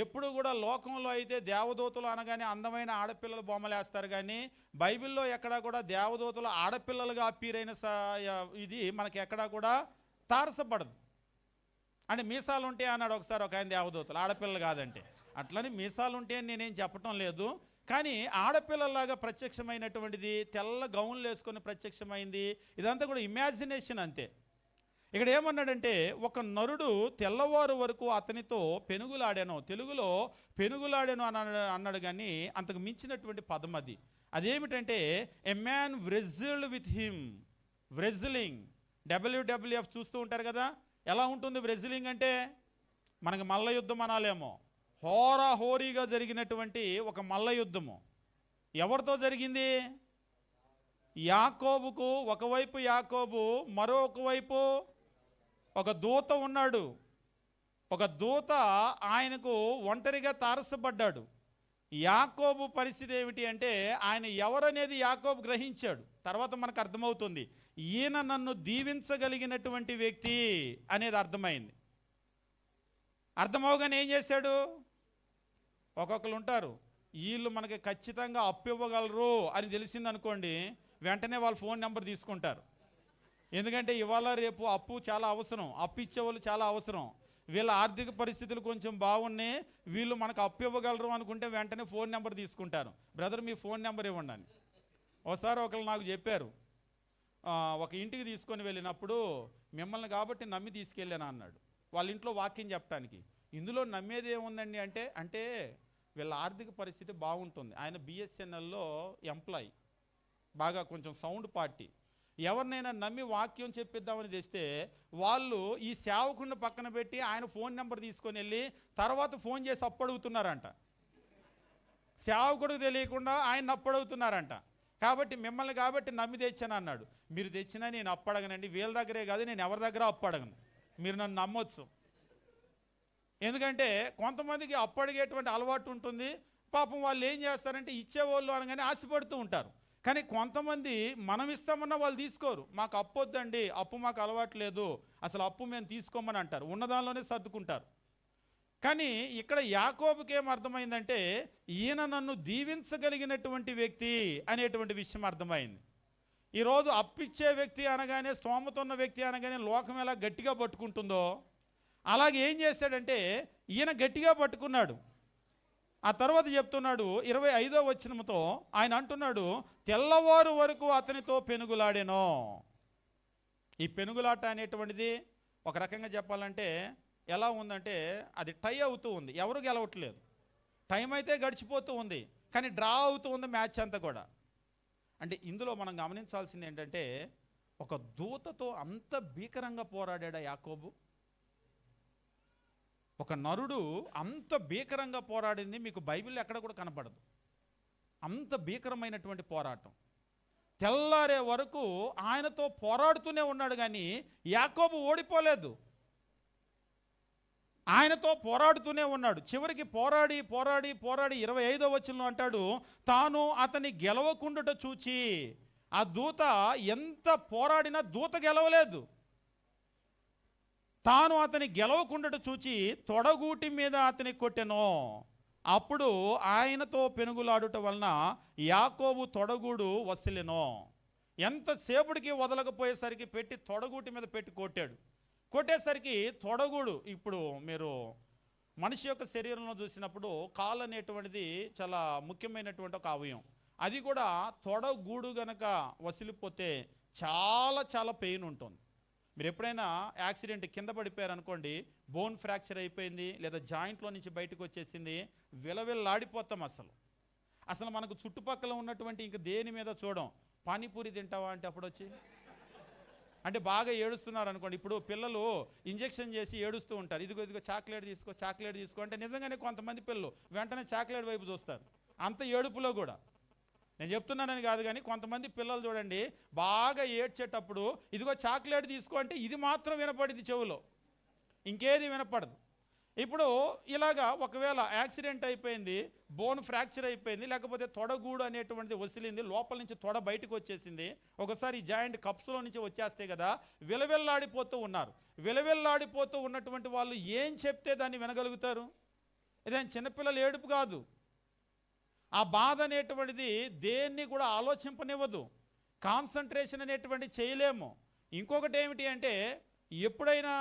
ఎప్పుడు కూడా లోకంలో అయితే దేవదూతలు అనగానే అందమైన ఆడపిల్లల బొమ్మలు వేస్తారు, కానీ బైబిల్లో ఎక్కడా కూడా దేవదూతలు ఆడపిల్లలుగా అప్పీరైన ఇది మనకి ఎక్కడా కూడా తారసపడదు. అంటే మీసాలు ఉంటే అన్నాడు ఒకసారి ఒక ఆయన, దేవదూతలు ఆడపిల్లలు కాదంటే. అట్లని మీసాలు ఉంటే అని నేనేం చెప్పటం లేదు, కానీ ఆడపిల్లలాగా ప్రత్యక్షమైనటువంటిది, తెల్ల గౌన్లు వేసుకొని ప్రత్యక్షమైంది, ఇదంతా కూడా ఇమాజినేషన్ అంతే. ఇక్కడ ఏమన్నాడంటే, ఒక నరుడు తెల్లవారు వరకు అతనితో పెనుగులాడాను, తెలుగులో పెనుగులాడాను అన్నాడు కానీ అంతకు మించినటువంటి పదం అది. అదేమిటంటే a man wrestled with him. Wrestling, WWF చూస్తూ ఉంటారు కదా, ఎలా ఉంటుంది వ్రెజిలింగ్ అంటే? మనకి మల్ల యుద్ధం అనాలేమో. హోరాహోరీగా జరిగినటువంటి ఒక మల్ల యుద్ధము ఎవరితో జరిగింది? యాకోబుకు ఒకవైపు యాకోబు, మరొక వైపు ఒక దూత ఉన్నాడు. ఒక దూత ఆయనకు ఒంటరిగా తారసపడ్డాడు. యాకోబు పరిస్థితి ఏమిటి అంటే, ఆయన ఎవరనేది యాకోబు గ్రహించాడు. తర్వాత మనకు అర్థమవుతుంది, ఈయన నన్ను దీవించగలిగినటువంటి వ్యక్తి అనేది అర్థమైంది. అర్థమవగానే ఏం చేశాడు? ఒక్కొక్కరు ఉంటారు, వీళ్ళు మనకి ఖచ్చితంగా అప్పు ఇవ్వగలరు అని తెలిసిందనుకోండి, వెంటనే వాళ్ళ ఫోన్ నెంబర్ తీసుకుంటారు. ఎందుకంటే ఇవాళ రేపు అప్పు చాలా అవసరం, అప్పు ఇచ్చేవాళ్ళు చాలా అవసరం. వీళ్ళ ఆర్థిక పరిస్థితులు కొంచెం బాగున్నాయి, వీళ్ళు మనకు అప్పు ఇవ్వగలరు అనుకుంటే వెంటనే ఫోన్ నెంబర్ తీసుకుంటారు. బ్రదర్ మీ ఫోన్ నెంబర్ ఇవ్వండి అని. ఒకసారి ఒకళ్ళు నాకు చెప్పారు, ఒక ఇంటికి తీసుకొని వెళ్ళినప్పుడు మిమ్మల్ని కాబట్టి నమ్మి తీసుకెళ్ళాను అన్నాడు. వాళ్ళ ఇంట్లో వాక్యం చెప్పడానికి. ఇందులో నమ్మేది ఏముందండి అంటే వీళ్ళ ఆర్థిక పరిస్థితి బాగుంటుంది. ఆయన బిఎస్ఎన్ఎల్లో ఎంప్లాయీ, బాగా కొంచెం సౌండ్ పార్టీ. ఎవరినైనా నమ్మి వాక్యం చెప్పిద్దామని తెస్తే వాళ్ళు ఈ సేవకుడిని పక్కన పెట్టి ఆయన ఫోన్ నెంబర్ తీసుకొని వెళ్ళి తర్వాత ఫోన్ చేసి అప్పడుగుతున్నారంట. సేవకుడికి తెలియకుండా ఆయన అప్పడుగుతున్నారంట. కాబట్టి మిమ్మల్ని కాబట్టి నమ్మి తెచ్చాను అన్నాడు. మీరు తెచ్చినా నేను అప్పడగనండి, వీళ్ళ దగ్గరే కాదు, నేను ఎవరి దగ్గర అప్పడగను, మీరు నన్ను నమ్మొచ్చు. ఎందుకంటే కొంతమందికి అప్పడిగేటువంటి అలవాటు ఉంటుంది. పాపం వాళ్ళు ఏం చేస్తారంటే ఇచ్చేవాళ్ళు అనగానే ఆశపడుతూ ఉంటారు. కానీ కొంతమంది మనం ఇస్తామన్నా వాళ్ళు తీసుకోరు. మాకు అప్పు వద్దండి, అప్పు మాకు అలవాటు లేదు, అసలు అప్పు మేము తీసుకోమని అంటారు, ఉన్నదానిలోనే సర్దుకుంటారు. కానీ ఇక్కడ యాకోబుకి ఏం అర్థమైందంటే ఈయన నన్ను దీవించగలిగినటువంటి వ్యక్తి అనేటువంటి విషయం అర్థమైంది. ఈరోజు అప్పిచ్చే వ్యక్తి అనగానే, స్తోమత ఉన్న వ్యక్తి అనగానే లోకం ఎలా గట్టిగా పట్టుకుంటుందో అలాగే ఏం చేశాడంటే ఈయన గట్టిగా పట్టుకున్నాడు. ఆ తర్వాత చెప్తున్నాడు 25వ వచనంతో ఆయన అంటున్నాడు, తెల్లవారు వరకు అతనితో పెనుగులాడెను. ఈ పెనుగులాట అనేటువంటిది ఒక రకంగా చెప్పాలంటే ఎలా ఉందంటే అది టై అవుతూ ఉంది, ఎవరు గెలవట్లేదు. టైం అయితే గడిచిపోతూ ఉంది, కానీ డ్రా అవుతూ ఉంది మ్యాచ్ అంతా కూడా. అంటే ఇందులో మనం గమనించాల్సింది ఏంటంటే ఒక దూతతో అంత భీకరంగా పోరాడా యాకోబు. ఒక నరుడు అంత భీకరంగా పోరాడింది మీకు బైబిల్ ఎక్కడ కూడా కనపడదు. అంత భీకరమైనటువంటి పోరాటం. తెల్లారే వరకు ఆయనతో పోరాడుతూనే ఉన్నాడు, కానీ యాకోబు ఓడిపోలేదు. ఆయనతో పోరాడుతూనే ఉన్నాడు. చివరికి పోరాడి 25వ వచనంలో అంటాడు, తాను అతని గెలవకుండుట చూచి. ఆ దూత ఎంత పోరాడినా దూత గెలవలేదు. తాను అతని గెలవకుండుట చూచి తొడగూటి మీద అతని కొట్టెను. అప్పుడు ఆయనతో పెనుగులాడుట వలన యాకోబు తొడగూడు వసిలెను. ఎంతసేపుడికి వదలకపోయేసరికి పెట్టి తొడగూటి మీద పెట్టి కొట్టాడు. కొట్టేసరికి తొడగూడు, ఇప్పుడు మీరు మనిషి యొక్క శరీరంలో చూసినప్పుడు కాలు అనేటువంటిది చాలా ముఖ్యమైనటువంటి ఒక అవయవం. అది కూడా తొడగూడు గనక వసిలిపోతే చాలా చాలా పెయిన్ ఉంటుంది. మీరు ఎప్పుడైనా యాక్సిడెంట్ కింద పడిపోయారు అనుకోండి, బోన్ ఫ్రాక్చర్ అయిపోయింది లేదా జాయింట్లో నుంచి బయటకు వచ్చేసింది, విలవిల్లాడిపోతాం. అసలు మనకు చుట్టుపక్కల ఉన్నటువంటి ఇంక దేని మీద చూడం. పానీపూరి తింటావా అంటే అప్పుడు వచ్చి అంటే బాగా ఏడుస్తున్నారు అనుకోండి. ఇప్పుడు పిల్లలు ఇంజెక్షన్ చేసి ఏడుస్తూ ఉంటారు, ఇదిగో చాక్లెట్ తీసుకో అంటే నిజంగానే కొంతమంది పిల్లలు వెంటనే చాక్లెట్ వైపు చూస్తారు, అంత ఏడుపులో కూడా. నేను చెప్తున్నానని కాదు, కానీ కొంతమంది పిల్లలు చూడండి బాగా ఏడ్చేటప్పుడు ఇదిగో చాక్లెట్ తీసుకో అంటే ఇది మాత్రం వినపడింది చెవులో, ఇంకేది వినపడదు. ఇప్పుడు ఇలాగా ఒకవేళ యాక్సిడెంట్ అయిపోయింది, బోన్ ఫ్రాక్చర్ అయిపోయింది, లేకపోతే తొడగూడు అనేటువంటిది వసిలింది, లోపల నుంచి తొడ బయటకు వచ్చేసింది, ఒకసారి జాయింట్ కప్స్లో నుంచి వచ్చేస్తే కదా విలవిల్లాడిపోతూ ఉన్నారు. విలవిల్లాడిపోతూ ఉన్నటువంటి వాళ్ళు ఏం చెప్తే దాన్ని వినగలుగుతారు? ఇదేం చిన్నపిల్లల ఏడుపు కాదు. ఆ బాధ అనేటువంటిది దేన్ని కూడా ఆలోచింపనివ్వదు, కాన్సన్ట్రేషన్ అనేటువంటి చేయలేము. ఇంకొకటి ఏమిటి అంటే ఎప్పుడైనా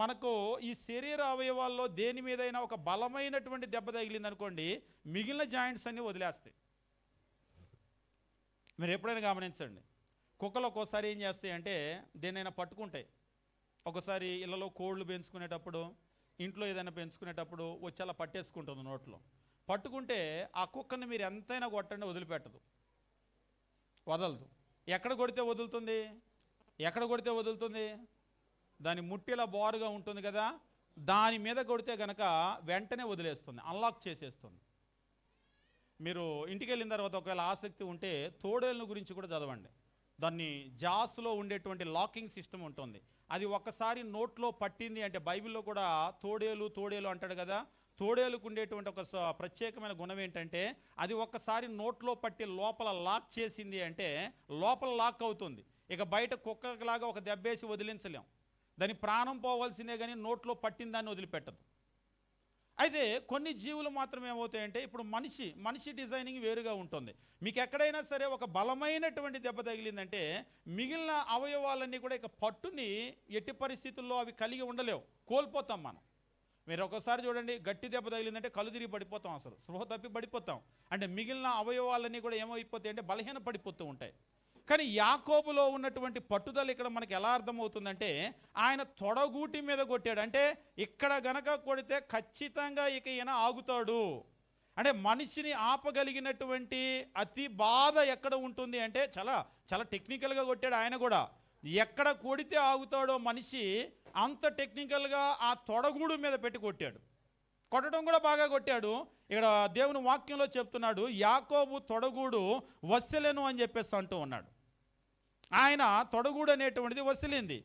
మనకు ఈ శరీర అవయవాల్లో దేని మీదైనా ఒక బలమైనటువంటి దెబ్బ తగిలింది అనుకోండి, మిగిలిన జాయింట్స్ అన్నీ వదిలేస్తాయి. మీరు ఎప్పుడైనా గమనించండి, కుక్కలు ఒక్కోసారి ఏం చేస్తాయి అంటే దేనైనా పట్టుకుంటాయి. ఒకసారి ఇళ్ళలో కోళ్ళు పెంచుకునేటప్పుడు, ఇంట్లో ఏదైనా పెంచుకునేటప్పుడు వచ్చి అలా పట్టేసుకుంటుంది నోట్లో. పట్టుకుంటే ఆ కుక్కని మీరు ఎంతైనా కొట్టండి వదిలిపెట్టదు, వదలదు. ఎక్కడ కొడితే వదులుతుంది? దాని ముట్టిలా బారుగా ఉంటుంది కదా, దాని మీద కొడితే గనక వెంటనే వదిలేస్తుంది, అన్లాక్ చేసేస్తుంది. మీరు ఇంటికి వెళ్ళిన తర్వాత ఒకవేళ ఆసక్తి ఉంటే తోడేళ్ళ గురించి కూడా చదవండి. దాన్ని జాస్లో ఉండేటువంటి లాకింగ్ సిస్టమ్ ఉంటుంది. అది ఒక్కసారి నోట్లో పట్టింది అంటే బైబిల్లో కూడా తోడేలు అంటాడు కదా, తోడేలుకు ఉండేటువంటి ఒక ప్రత్యేకమైన గుణం ఏంటంటే అది ఒక్కసారి నోట్లో పట్టి లోపల లాక్ చేసింది అంటే లోపల లాక్ అవుతుంది. ఇక బయట కుక్కలాగా ఒక దెబ్బేసి వదిలించలేం, దాని ప్రాణం పోవాల్సిందే, కానీ నోట్లో పట్టిన దాన్ని వదిలిపెట్టదు. అయితే కొన్ని జీవులు మాత్రం ఏమవుతాయంటే, ఇప్పుడు మనిషి డిజైనింగ్ వేరుగా ఉంటుంది. మీకు ఎక్కడైనా సరే ఒక బలమైనటువంటి దెబ్బ తగిలిందంటే మిగిలిన అవయవాలన్నీ కూడా ఇక పట్టుని ఎట్టి పరిస్థితుల్లో అవి కలిగి ఉండలేవు, కోల్పోతాం మనం. మీరు ఒకసారి చూడండి, గట్టి దెబ్బ తగిలిందంటే కళ్ళు తిరిగి పడిపోతాం, అసలు స్పృహ తప్పి పడిపోతాం. అంటే మిగిలిన అవయవాలన్నీ కూడా ఏమైపోతాయి అంటే బలహీన పడిపోతూ ఉంటాయి. కానీ యాకోబులో ఉన్నటువంటి పట్టుదల ఇక్కడ మనకి ఎలా అర్థమవుతుందంటే, ఆయన తొడగూటి మీద కొట్టాడు. అంటే ఇక్కడ గనక కొడితే ఖచ్చితంగా ఇక ఈయన ఆగుతాడు. అంటే మనిషిని ఆపగలిగినటువంటి అతి బాధ ఎక్కడ ఉంటుంది అంటే, చాలా చాలా టెక్నికల్గా కొట్టాడు ఆయన కూడా. ఎక్కడ కొడితే ఆగుతాడో మనిషి అంత టెక్నికల్గా ఆ తొడగూడు మీద పెట్టి కొట్టాడు. కొట్టడం కూడా బాగా కొట్టాడు. ఇక్కడ దేవుని వాక్యంలో చెప్తున్నాడు, యాకోబు తొడగూడు వసిలెను అని చెప్పేసి అంటూ ఉన్నాడు. ఆయన తొడగూడు అనేటువంటిది వసిలింది.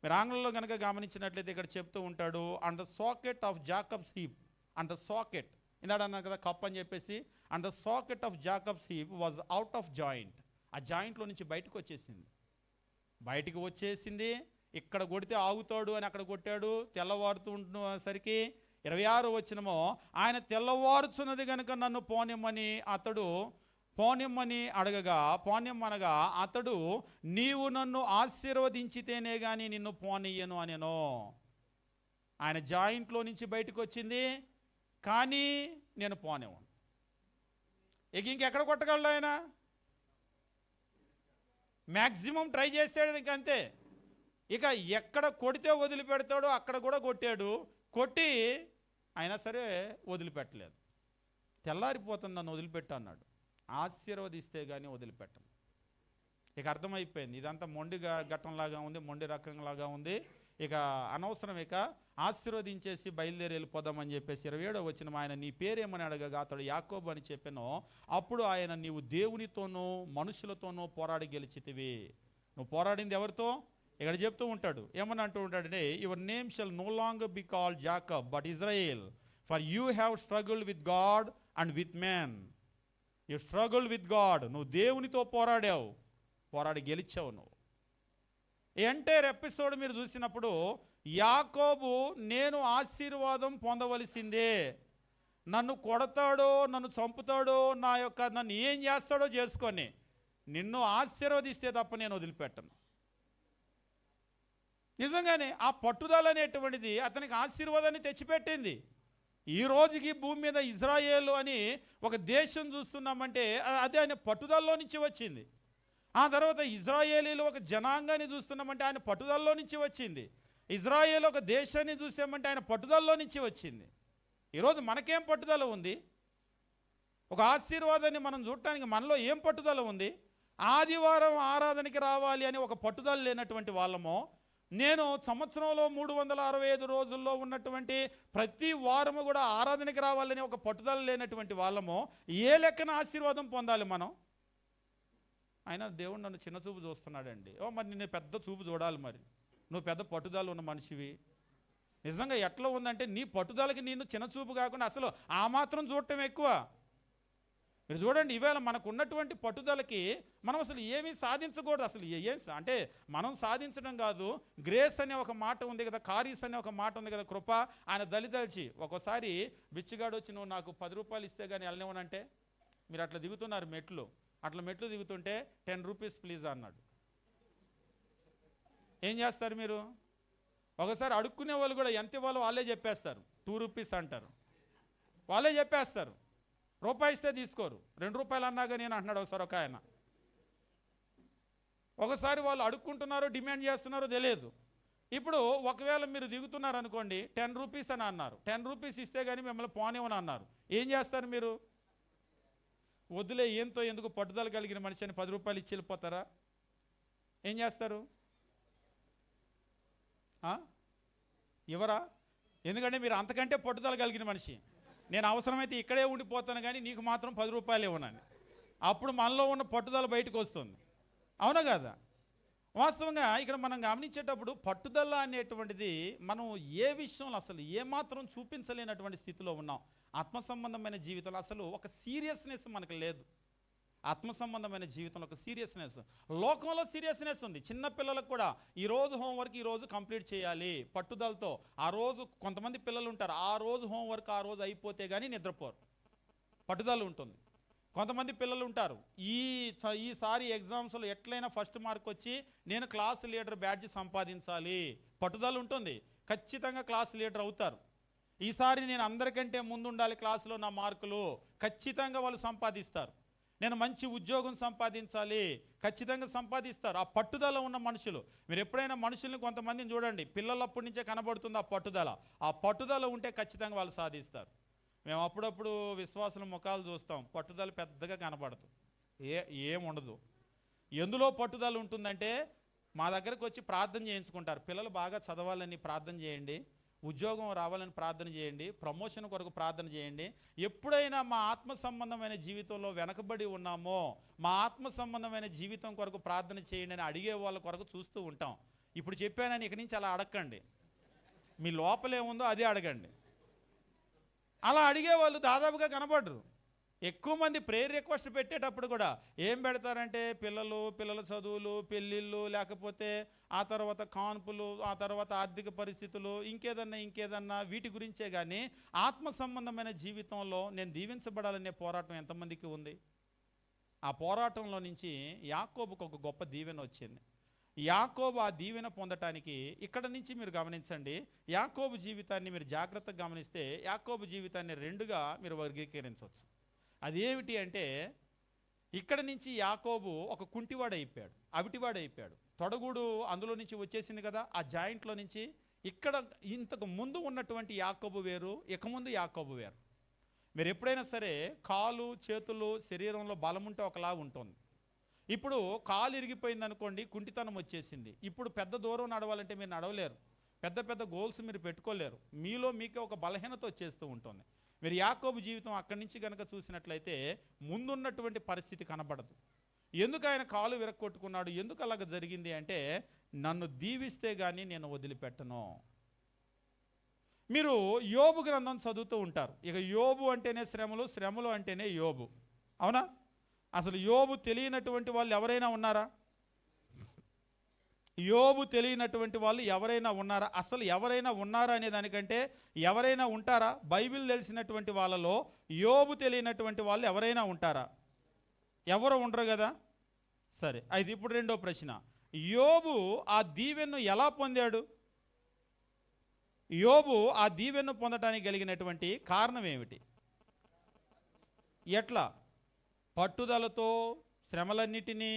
మీరు ఆంగ్లంలో కనుక గమనించినట్లయితే ఇక్కడ చెప్తూ ఉంటాడు, and the socket of Jacob's hip. And the socket ఇందాడ అన్నా కదా కప్ అని చెప్పేసి. And the socket of Jacob's hip was out of joint. ఆ జాయింట్లో నుంచి బయటకు వచ్చేసింది. ఇక్కడ కొడితే ఆగుతాడు అని అక్కడ కొట్టాడు. తెల్లవారుతున్నసరికి 26 వచనమో, ఆయన తెల్లవారుచున్నది కనుక నన్ను పోనిమ్మని అనగా అతడు నీవు నన్ను ఆశీర్వదించితేనే కానీ నిన్ను పోనీయను అనెను. ఆయన జాయింట్లో నుంచి బయటకు వచ్చింది, కానీ నేను పోనివ్వను. ఇంకెక్కడ కొట్టగలడు ఆయన? మ్యాక్సిమం ట్రై చేశాడు, ఇంకంతే. ఇక ఎక్కడ కొడితే వదిలిపెడతాడో అక్కడ కూడా కొట్టి అయినా సరే వదిలిపెట్టలేదు. తెల్లారిపోతుంది, నన్ను వదిలిపెట్టు అన్నాడు. ఆశీర్వదిస్తే కానీ వదిలిపెట్టను. ఇక అర్థమైపోయింది, ఇదంతా మొండి ఘట్టంలాగా ఉంది, మొండి రకంలాగా ఉంది. ఇక అనవసరం, ఇక ఆశీర్వదించేసి బయలుదేరి వెళ్ళిపోదామని చెప్పేసి 27వ వచనం, ఆయన నీ పేరేమని అడగగా అతడు యాకోబు అని చెప్పాను. అప్పుడు ఆయన, నీవు దేవునితోనూ మనుషులతోనూ పోరాడి గెలిచితివి. నువ్వు పోరాడింది ఎవరితో? ఇక్కడ చెప్తూ ఉంటాడు, ఏమని అంటూ ఉంటాడంటే, your name shall no longer be called Jacob but Israel, for you have struggled with God and with man. You struggled with God. నువ్వు దేవునితో పోరాడి గెలిచావు. నువ్వు ఎంటైర్ ఎపిసోడ్ మీరు చూసినప్పుడు యాకోబు, నేను ఆశీర్వాదం పొందవలసిందే, నన్ను కొడతాడో నన్ను చంపుతాడో నన్ను ఏం చేస్తాడో చేసుకొని నిన్ను ఆశీర్వదిస్తే తప్ప నేను వదిలిపెట్టను. నిజంగానే ఆ పట్టుదల అనేటువంటిది అతనికి ఆశీర్వాదాన్ని తెచ్చిపెట్టింది. ఈ రోజుకి భూమి మీద ఇజ్రాయేలు అని ఒక దేశం చూస్తున్నామంటే అది ఆయన పట్టుదలలో నుంచి వచ్చింది. ఆ తర్వాత ఇజ్రాయేలీలు ఒక జనాంగాన్ని చూస్తున్నామంటే ఆయన పట్టుదలలో నుంచి వచ్చింది. ఇజ్రాయేల్ ఒక దేశాన్ని చూసామంటే ఆయన పట్టుదలలో నుంచి వచ్చింది. ఈరోజు మనకేం పట్టుదల ఉంది? ఒక ఆశీర్వాదాన్ని మనం చూడటానికి మనలో ఏం పట్టుదల ఉంది? ఆదివారం ఆరాధనకి రావాలి అని ఒక పట్టుదల లేనటువంటి వాళ్ళమో, నేను సంవత్సరంలో 365 రోజుల్లో ఉన్నటువంటి ప్రతి వారము కూడా ఆరాధనకి రావాలని ఒక పట్టుదల లేనటువంటి వాళ్ళమో, ఏ లెక్కన ఆశీర్వాదం పొందాలి మనం? అయినా దేవుడు నన్ను చిన్న చూపు చూస్తున్నాడండి. మరి నేను పెద్ద చూపు చూడాలి. మరి నువ్వు పెద్ద పట్టుదల ఉన్న మనిషివి. నిజంగా ఎట్లా ఉందంటే, నీ పట్టుదలకి నేను చిన్న చూపు కాకుండా అసలు ఆ మాత్రం చూడటం ఎక్కువ. మీరు చూడండి, ఈవేళ మనకు ఉన్నటువంటి పట్టుదలకి మనం అసలు ఏమీ సాధించకూడదు. అసలు అంటే మనం సాధించడం కాదు, గ్రేస్ అనే ఒక మాట ఉంది కదా, కారీస్ అనే ఒక మాట ఉంది కదా, కృప. ఆయన దళిదలిచి ఒక్కోసారి బిచ్చిగాడు వచ్చి, నువ్వు నాకు 10 రూపాయలు ఇస్తే కానీ వెళ్ళనివ్వనంటే, మీరు అట్లా దిగుతున్నారు మెట్లు దిగుతుంటే 10 రూపీస్ ప్లీజ్ అన్నాడు. ఏం చేస్తారు మీరు? ఒకసారి అడుక్కునే వాళ్ళు కూడా ఎంత ఇవ్వాలో వాళ్ళే చెప్పేస్తారు. 2 రూపీస్ అంటారు, వాళ్ళే చెప్పేస్తారు. రూపాయి ఇస్తే తీసుకోరు. 2 రూపాయలు అన్నాగా నేను అంటున్నాడు ఒకసారి ఒక ఆయన. ఒకసారి వాళ్ళు అడుక్కుంటున్నారో డిమాండ్ చేస్తున్నారో తెలియదు. ఇప్పుడు ఒకవేళ మీరు దిగుతున్నారు అనుకోండి, 10 రూపీస్ అని అన్నారు. 10 రూపీస్ ఇస్తే కానీ మిమ్మల్ని పోనివ్వని అన్నారు. ఏం చేస్తారు మీరు? వదిలే, ఏంతో ఎందుకు పట్టుదల కలిగిన మనిషి అని 10 రూపాయలు ఇచ్చి వెళ్ళిపోతారా? ఏం చేస్తారు? ఇవ్వరా? ఎందుకంటే మీరు అంతకంటే పట్టుదల కలిగిన మనిషి. నేను అవసరమైతే ఇక్కడే ఉండిపోతాను కానీ నీకు మాత్రం 10 రూపాయలు ఇవ్వనని. అప్పుడు మనలో ఉన్న పట్టుదల బయటకు వస్తుంది. అవునా కదా? వాస్తవంగా ఇక్కడ మనం గమనించేటప్పుడు పట్టుదల అనేటువంటిది మనం ఏ విషయంలో అసలు ఏమాత్రం చూపించలేనటువంటి స్థితిలో ఉన్నాం. ఆత్మ సంబంధమైన జీవితంలో అసలు ఒక సీరియస్నెస్ మనకు లేదు. ఆత్మ సంబంధమైన జీవితంలో ఒక సీరియస్నెస్, లోకంలో సీరియస్నెస్ ఉంది. చిన్నపిల్లలకు కూడా ఈరోజు హోంవర్క్ ఈరోజు కంప్లీట్ చేయాలి పట్టుదలతో. ఆ రోజు కొంతమంది పిల్లలు ఉంటారు, ఆ రోజు హోంవర్క్ ఆ రోజు అయిపోతే కానీ నిద్రపోరు, పట్టుదల ఉంటుంది. కొంతమంది పిల్లలు ఉంటారు, ఈసారి ఎగ్జామ్స్లో ఎట్లయినా ఫస్ట్ మార్క్ వచ్చి నేను క్లాస్ లీడర్ బ్యాడ్జ్ సంపాదించాలి, పట్టుదల ఉంటుంది. ఖచ్చితంగా క్లాస్ లీడర్ అవుతారు. ఈసారి నేను అందరికంటే ముందు ఉండాలి క్లాసులో, నా మార్కులు ఖచ్చితంగా వాళ్ళు సంపాదిస్తారు. నేను మంచి ఉద్యోగం సంపాదించాలి, ఖచ్చితంగా సంపాదిస్తారు. ఆ పట్టుదల ఉన్న మనుషులు. మీరు ఎప్పుడైనా మనుషుల్ని కొంతమందిని చూడండి, పిల్లలప్పటి నుంచే కనబడుతుంది ఆ పట్టుదల. ఆ పట్టుదల ఉంటే ఖచ్చితంగా వాళ్ళు సాధిస్తారు. మేము అప్పుడప్పుడు విశ్వాసుల ముఖాలు చూస్తాం, పట్టుదల పెద్దగా కనబడదు, ఏముండదు. ఎందులో పట్టుదల ఉంటుందంటే, మా దగ్గరకు వచ్చి ప్రార్థన చేయించుకుంటారు. పిల్లలు బాగా చదవాలని ప్రార్థన చేయండి, ఉద్యోగం రావాలని ప్రార్థన చేయండి, ప్రమోషన్ కొరకు ప్రార్థన చేయండి. ఎప్పుడైనా మా ఆత్మ సంబంధమైన జీవితంలో వెనకబడి ఉన్నామో, మా ఆత్మ సంబంధమైన జీవితం కొరకు ప్రార్థన చేయండి అని అడిగే వాళ్ళ కొరకు చూస్తూ ఉంటాం. ఇప్పుడు చెప్పానని ఇక్కడి నుంచి అలా అడగండి, మీ లోపలేముందో అదే అడగండి. అలా అడిగే వాళ్ళు దాదాపుగా కనబడరు. ఎక్కువ మంది ప్రేయర్ రిక్వెస్ట్ పెట్టేటప్పుడు కూడా ఏం పెడతారంటే, పిల్లల చదువులు, పెళ్ళిళ్ళు, లేకపోతే ఆ తర్వాత కాన్పులు, ఆ తర్వాత ఆర్థిక పరిస్థితులు, ఇంకేదన్నా వీటి గురించే. కానీ ఆత్మ సంబంధమైన జీవితంలో నేను దీవించబడాలనే పోరాటం ఎంతమందికి ఉంది? ఆ పోరాటంలో నుంచి యాకోబుకు ఒక గొప్ప దీవెన వచ్చింది. యాకోబు ఆ దీవెన పొందటానికి ఇక్కడ నుంచి మీరు గమనించండి, యాకోబు జీవితాన్ని మీరు జాగ్రత్తగా గమనిస్తే యాకోబు జీవితాన్ని రెండుగా మీరు వర్గీకరించవచ్చు. అదేమిటి అంటే, ఇక్కడ నుంచి యాకోబు ఒక కుంటివాడైపోయాడు, అవిటివాడైపోయాడు. తొడగూడు అందులో నుంచి వచ్చేసింది కదా, ఆ జాయింట్లో నుంచి. ఇక్కడ ఇంతకు ముందు ఉన్నటువంటి యాకోబు వేరు, ఇక ముందు యాకోబు వేరు. మీరు ఎప్పుడైనా సరే కాలు, చేతులు, శరీరంలో బలం ఉంటే ఒకలా ఉంటుంది. ఇప్పుడు కాలు ఇరిగిపోయింది అనుకోండి, కుంటితనం వచ్చేసింది. ఇప్పుడు పెద్ద దూరం నడవాలంటే మీరు నడవలేరు, పెద్ద పెద్ద గోల్స్ మీరు పెట్టుకోలేరు, మీలో మీకే ఒక బలహీనత వచ్చేస్తూ ఉంటుంది. మీరు యాకోబు జీవితం అక్కడి నుంచి కనుక చూసినట్లయితే ముందున్నటువంటి పరిస్థితి కనబడదు. ఎందుకు ఆయన కాలు విరక్కొట్టుకున్నాడు, ఎందుకు అలాగ జరిగింది అంటే, నన్ను దీవిస్తే కానీ నేను వదిలిపెట్టను. మీరు యోబు గ్రంథం చదువుతూ ఉంటారు. ఇక యోబు అంటేనే శ్రమలు, శ్రమలు అంటేనే యోబు, అవునా? అసలు యోబు తెలియనటువంటి వాళ్ళు ఎవరైనా ఉన్నారా? యోబు తెలియనటువంటి వాళ్ళు ఎవరైనా ఉన్నారా? అసలు ఎవరైనా ఉన్నారా అనే దానికంటే ఎవరైనా ఉంటారా? బైబిల్ తెలిసినటువంటి వాళ్ళలో యోబు తెలియనటువంటి వాళ్ళు ఎవరైనా ఉంటారా? ఎవరు ఉండరు కదా. సరే, అయితే ఇప్పుడు రెండో ప్రశ్న, యోబు ఆ దీవెన్ను ఎలా పొందాడు? యోబు ఆ దీవెన్ను పొందడానికి కలిగినటువంటి కారణం ఏమిటి? ఎట్లా? పట్టుదలతో శ్రమలన్నిటినీ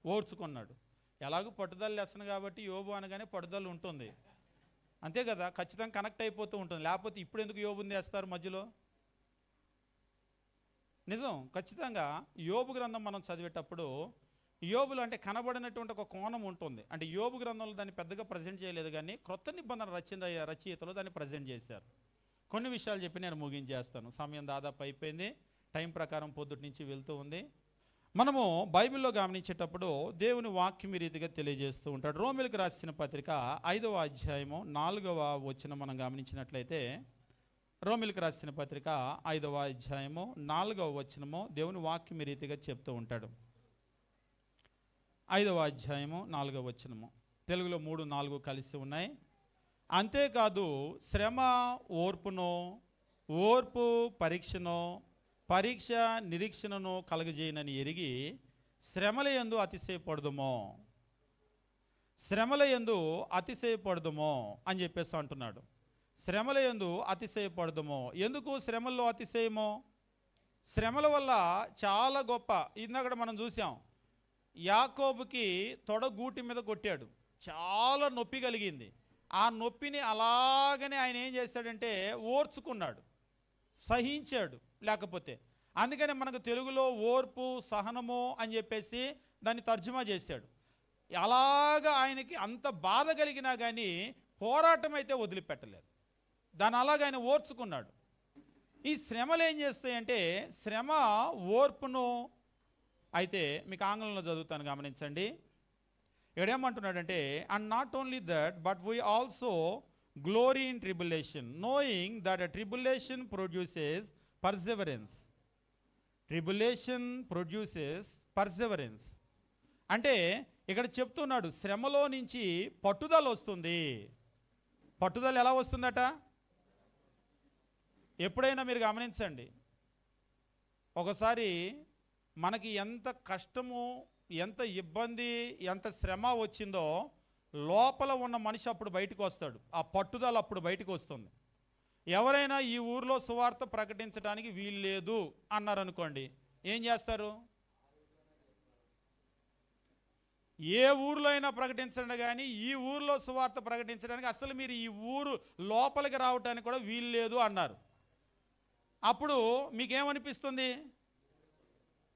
ఓర్చుకున్నాడు. ఎలాగూ పట్టుదల లెసన్ కాబట్టి యోబు అనగానే పట్టుదల ఉంటుంది, అంతే కదా, ఖచ్చితంగా కనెక్ట్ అయిపోతూ ఉంటుంది. లేకపోతే ఇప్పుడు ఎందుకు యోబుని వేస్తారు మధ్యలో? నిజం, ఖచ్చితంగా యోబు గ్రంథం మనం చదివేటప్పుడు యోబులు అంటే కనబడినటువంటి ఒక కోణం ఉంటుంది. అంటే యోబు గ్రంథంలో దాన్ని పెద్దగా ప్రజెంట్ చేయలేదు, కానీ క్రొత్త నిబంధన రచయితలు దాన్ని ప్రజెంట్ చేశారు. కొన్ని విషయాలు చెప్పి నేను ముగించేస్తాను, సమయం దాదాపు అయిపోయింది, టైం ప్రకారం పొద్దుటి నుంచి వెళ్తూ ఉంది. మనము బైబిల్లో గమనించేటప్పుడు దేవుని వాక్యం ఈ రీతిగా తెలియజేస్తూ ఉంటాడు. రోమిలకు రాసిన పత్రిక 5వ అధ్యాయము 4వ వచనం మనం గమనించినట్లయితే, రోమిలకు రాసిన పత్రిక 5వ అధ్యాయము 4వ వచనము దేవుని వాక్యం ఈ రీతిగా చెప్తూ ఉంటాడు. 5వ అధ్యాయము 4వ వచనము, తెలుగులో 3, 4 కలిసి ఉన్నాయి. అంతేకాదు శ్రమ ఓర్పునో, ఓర్పు పరీక్షనో, పరీక్ష నిరీక్షణను కలగజేయనని ఎరిగి శ్రమలయందు అతిశయపడదుమో, శ్రమలయందు అతిశయపడదుమో అని చెప్పేసి అంటున్నాడు. శ్రమలయందు అతిశయపడదుమో. ఎందుకు శ్రమల్లో అతిశయమో? శ్రమల వల్ల చాలా గొప్ప, ఇందాక మనం చూసాం, యాకోబుకి తొడగూటి మీద కొట్టాడు, చాలా నొప్పి కలిగింది. ఆ నొప్పిని అలాగనే ఆయన ఏం చేశాడంటే ఓర్చుకున్నాడు, సహించాడు. లేకపోతే అందుకని మనకు తెలుగులో ఓర్పు, సహనము అని చెప్పేసి దాన్ని తర్జుమా చేశాడు. అలాగా ఆయనకి అంత బాధ కలిగినా కానీ పోరాటం అయితే వదిలిపెట్టలేదు, దాన్ని అలాగ ఆయన ఓర్చుకున్నాడు. ఈ శ్రమలు ఏం చేస్తాయంటే, శ్రమ ఓర్పును, అయితే మీకు ఆంగ్లంలో చదువుతాను గమనించండి. ఇక్కడ ఏమంటున్నాడంటే, and not only that but we also glory in tribulation knowing that a tribulation produces perseverance. Tribulation produces perseverance అంటే ఇక్కడ చెప్తున్నాడు, శ్రమలో నుంచి పట్టుదల వస్తుంది. పట్టుదల ఎలా వస్తుందట? ఎప్పుడైనా మీరు గమనించండి, ఒకసారి మనకి ఎంత కష్టము, ఎంత ఇబ్బంది, ఎంత శ్రమ వచ్చిందో లోపల ఉన్న మనిషి అప్పుడు బయటకు వస్తాడు, ఆ పట్టుదల అప్పుడు బయటకు వస్తుంది. ఎవరైనా ఈ ఊర్లో సువార్త ప్రకటించడానికి వీలు లేదు అన్నారు అనుకోండి, ఏం చేస్తారు? ఏ ఊర్లో అయినా ప్రకటించండి, కానీ ఈ ఊర్లో సువార్త ప్రకటించడానికి అసలు మీరు ఈ ఊరు లోపలికి రావడానికి కూడా వీలు లేదు అన్నారు. అప్పుడు మీకేమనిపిస్తుంది?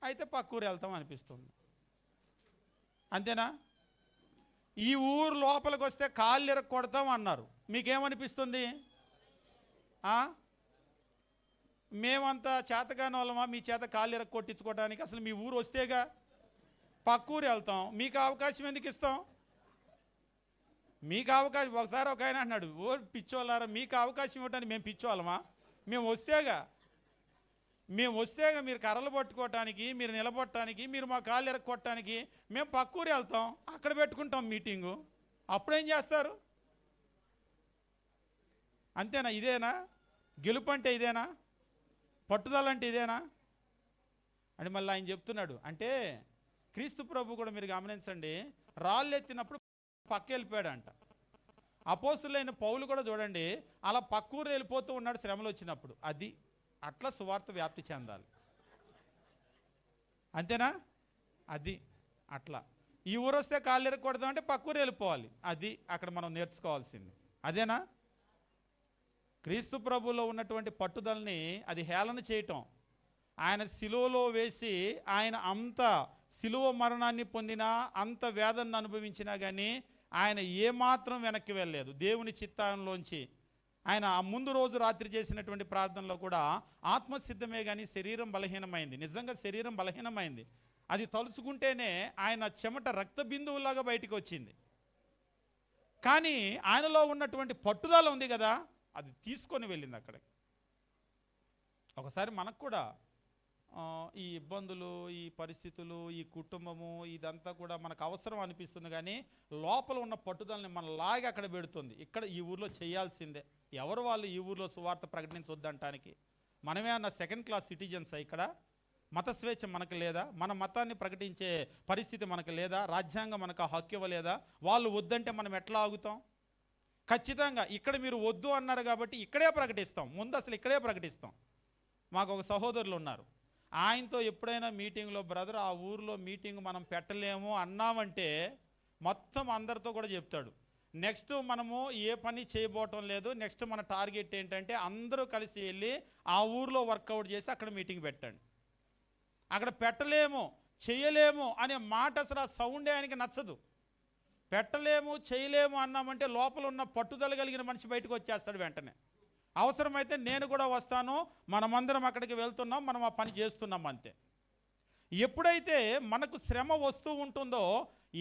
అయితే పక్క ఊరు వెళ్తాం అనిపిస్తుంది. అంతేనా? ఈ ఊరు లోపలికి వస్తే కాళ్ళు ఇరక్కొడతాం అన్నారు, మీకేమనిపిస్తుంది? మేమంతా చేతగాని వాళ్ళమా మీ చేత కాళ్ళు ఇరక్కొట్టించుకోవడానికి? అసలు మీ ఊరు వస్తేగా పక్క ఊరు వెళ్తాం, మీకు అవకాశం ఎందుకు ఇస్తాం? మీకు అవకాశం ఒకసారి ఒక ఆయన అన్నాడు, ఓ పిచ్చోళ్ళారా మీకు అవకాశం ఇవ్వడానికి మేము పిచ్చోళ్ళమా? మేము వస్తేగా మీరు కర్రలు పట్టుకోవటానికి, మీరు నిలబడటానికి, మీరు మా కాళ్ళు ఎరక్కొట్టడానికి మేము పక్క ఊరు వెళ్తాం, అక్కడ పెట్టుకుంటాం మీటింగు. అప్పుడేం చేస్తారు? అంతేనా? ఇదేనా గెలుపు అంటే? ఇదేనా పట్టుదల అంటే? ఇదేనా అని మళ్ళీ ఆయన చెప్తున్నాడు. అంటే క్రీస్తు ప్రభు కూడా మీరు గమనించండి, రాళ్ళు ఎత్తినప్పుడు పక్క వెళ్ళిపోయాడంట. అపోస్తులైన పౌలు కూడా చూడండి, అలా పక్కూరు వెళ్ళిపోతూ ఉన్నాడు శ్రమలు వచ్చినప్పుడు. అది అట్లా సువార్త వ్యాప్తి చెందాలి. అంతేనా? అది అట్లా. ఈ ఊరు వస్తే కాళ్ళు ఎరగకూడదు అంటే పక్కూరు వెళ్ళిపోవాలి. అది అక్కడ మనం నేర్చుకోవాల్సింది. అదేనా? క్రీస్తు ప్రభులో ఉన్నటువంటి పట్టుదలని అది హేళన చేయటం. ఆయన సిలువలో వేసి ఆయన అంత సిలువ మరణాన్ని పొందినా, అంత వేదనను అనుభవించినా కానీ ఆయన ఏమాత్రం వెనక్కి వెళ్ళలేదు దేవుని చిత్తంలోంచి. ఆయన ఆ ముందు రోజు రాత్రి చేసినటువంటి ప్రార్థనలో కూడా ఆత్మసిద్ధమే కానీ శరీరం బలహీనమైంది. నిజంగా శరీరం బలహీనమైంది. అది తలుచుకుంటేనే ఆయన చెమట రక్త బిందువులాగా బయటికి వచ్చింది. కానీ ఆయనలో ఉన్నటువంటి పట్టుదల ఉంది కదా, అది తీసుకొని వెళ్ళింది అక్కడికి. ఒకసారి మనకు కూడా ఈ ఇబ్బందులు, ఈ పరిస్థితులు, ఈ కుటుంబము, ఇదంతా కూడా మనకు అవసరం అనిపిస్తుంది, కానీ లోపల ఉన్న పట్టుదలని మన లాగి అక్కడ పెడుతుంది. ఇక్కడ ఈ ఊర్లో చేయాల్సిందే. ఎవరు వాళ్ళు ఈ ఊర్లో సువార్త ప్రకటించొద్దంటానికి? మనమే అన్న సెకండ్ క్లాస్ సిటిజన్స్? ఇక్కడ మత స్వేచ్ఛ మనకు లేదా? మన మతాన్ని ప్రకటించే పరిస్థితి మనకు లేదా? రాజ్యాంగం మనకు హక్కు ఇవ్వలేదా? వాళ్ళు వద్దంటే మనం ఎట్లా ఆగుతాం? ఖచ్చితంగా ఇక్కడ మీరు వద్దు అన్నారు కాబట్టి ఇక్కడే ప్రకటిస్తాం. ముందు అసలు ఇక్కడే ప్రకటిస్తాం. మాకు ఒక సహోదరులు ఉన్నారు, ఆయనతో ఎప్పుడైనా మీటింగ్లో బ్రదర్ ఆ ఊరిలో మీటింగ్ మనం పెట్టలేము అన్నామంటే మొత్తం అందరితో కూడా చెప్తాడు, నెక్స్ట్ మనము ఏ పని చేయబోవటం లేదు, నెక్స్ట్ మన టార్గెట్ ఏంటంటే అందరూ కలిసి వెళ్ళి ఆ ఊరిలో వర్కౌట్ చేసి అక్కడ మీటింగ్ పెట్టండి. అక్కడ పెట్టలేము చేయలేము అనే మాట అసలు ఆ సౌండే ఆయనకి నచ్చదు. పెట్టలేము చేయలేము అన్నామంటే లోపల ఉన్న పట్టుదల కలిగిన మనిషి బయటకు వచ్చేస్తాడు వెంటనే. అవసరమైతే నేను కూడా వస్తాను, మనమందరం అక్కడికి వెళ్తున్నాం, మనం ఆ పని చేస్తున్నాం అంతే. ఎప్పుడైతే మనకు శ్రమ వస్తూ ఉంటుందో,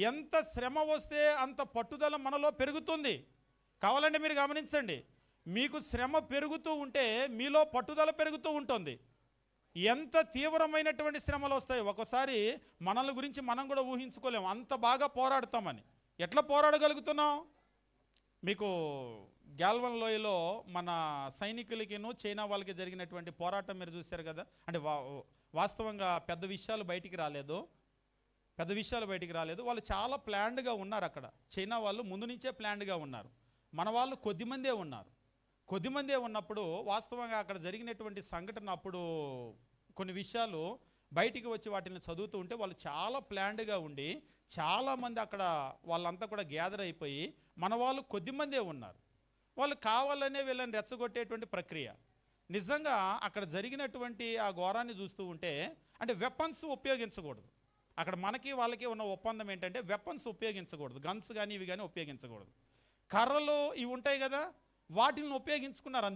ఎంత శ్రమ వస్తే అంత పట్టుదల మనలో పెరుగుతుంది. కావాలంటే మీరు గమనించండి, మీకు శ్రమ పెరుగుతూ ఉంటే మీలో పట్టుదల పెరుగుతూ ఉంటుంది. ఎంత తీవ్రమైనటువంటి శ్రమలు వస్తాయి, ఒకసారి మనల్ని గురించి మనం కూడా ఊహించుకోలేము, అంత బాగా పోరాడతామని. ఎట్లా పోరాడగలుగుతున్నాం? మీకు గ్యాల్వన్ లోయలో మన సైనికులకిను చైనా వాళ్ళకి జరిగినటువంటి పోరాటం మీరు చూశారు కదా. అంటే వాస్తవంగా పెద్ద విషయాలు బయటికి రాలేదు, వాళ్ళు చాలా ప్లాన్డ్గా ఉన్నారు అక్కడ. చైనా వాళ్ళు ముందు నుంచే ప్లాన్డ్గా ఉన్నారు, మన వాళ్ళు కొద్దిమందే ఉన్నప్పుడు వాస్తవంగా అక్కడ జరిగినటువంటి సంఘటన అప్పుడు కొన్ని విషయాలు బయటికి వచ్చి వాటిని చదువుతూ ఉంటే వాళ్ళు చాలా ప్లాన్డ్గా ఉండి చాలామంది అక్కడ వాళ్ళంతా కూడా గ్యాదర్ అయిపోయి మన వాళ్ళు కొద్దిమందే ఉన్నారు. వాళ్ళు కావాలనే వీళ్ళని రెచ్చగొట్టేటువంటి ప్రక్రియ. నిజంగా అక్కడ జరిగినటువంటి ఆ ఘోరాన్ని చూస్తూ ఉంటే, అంటే వెపన్స్ ఉపయోగించకూడదు అక్కడ. మనకి వాళ్ళకి ఉన్న ఒప్పందం ఏంటంటే వెపన్స్ ఉపయోగించకూడదు, గన్స్ కానీ ఇవి కానీ ఉపయోగించకూడదు. కర్రలు ఇవి ఉంటాయి కదా, వాటిని ఉపయోగించుకున్నారు.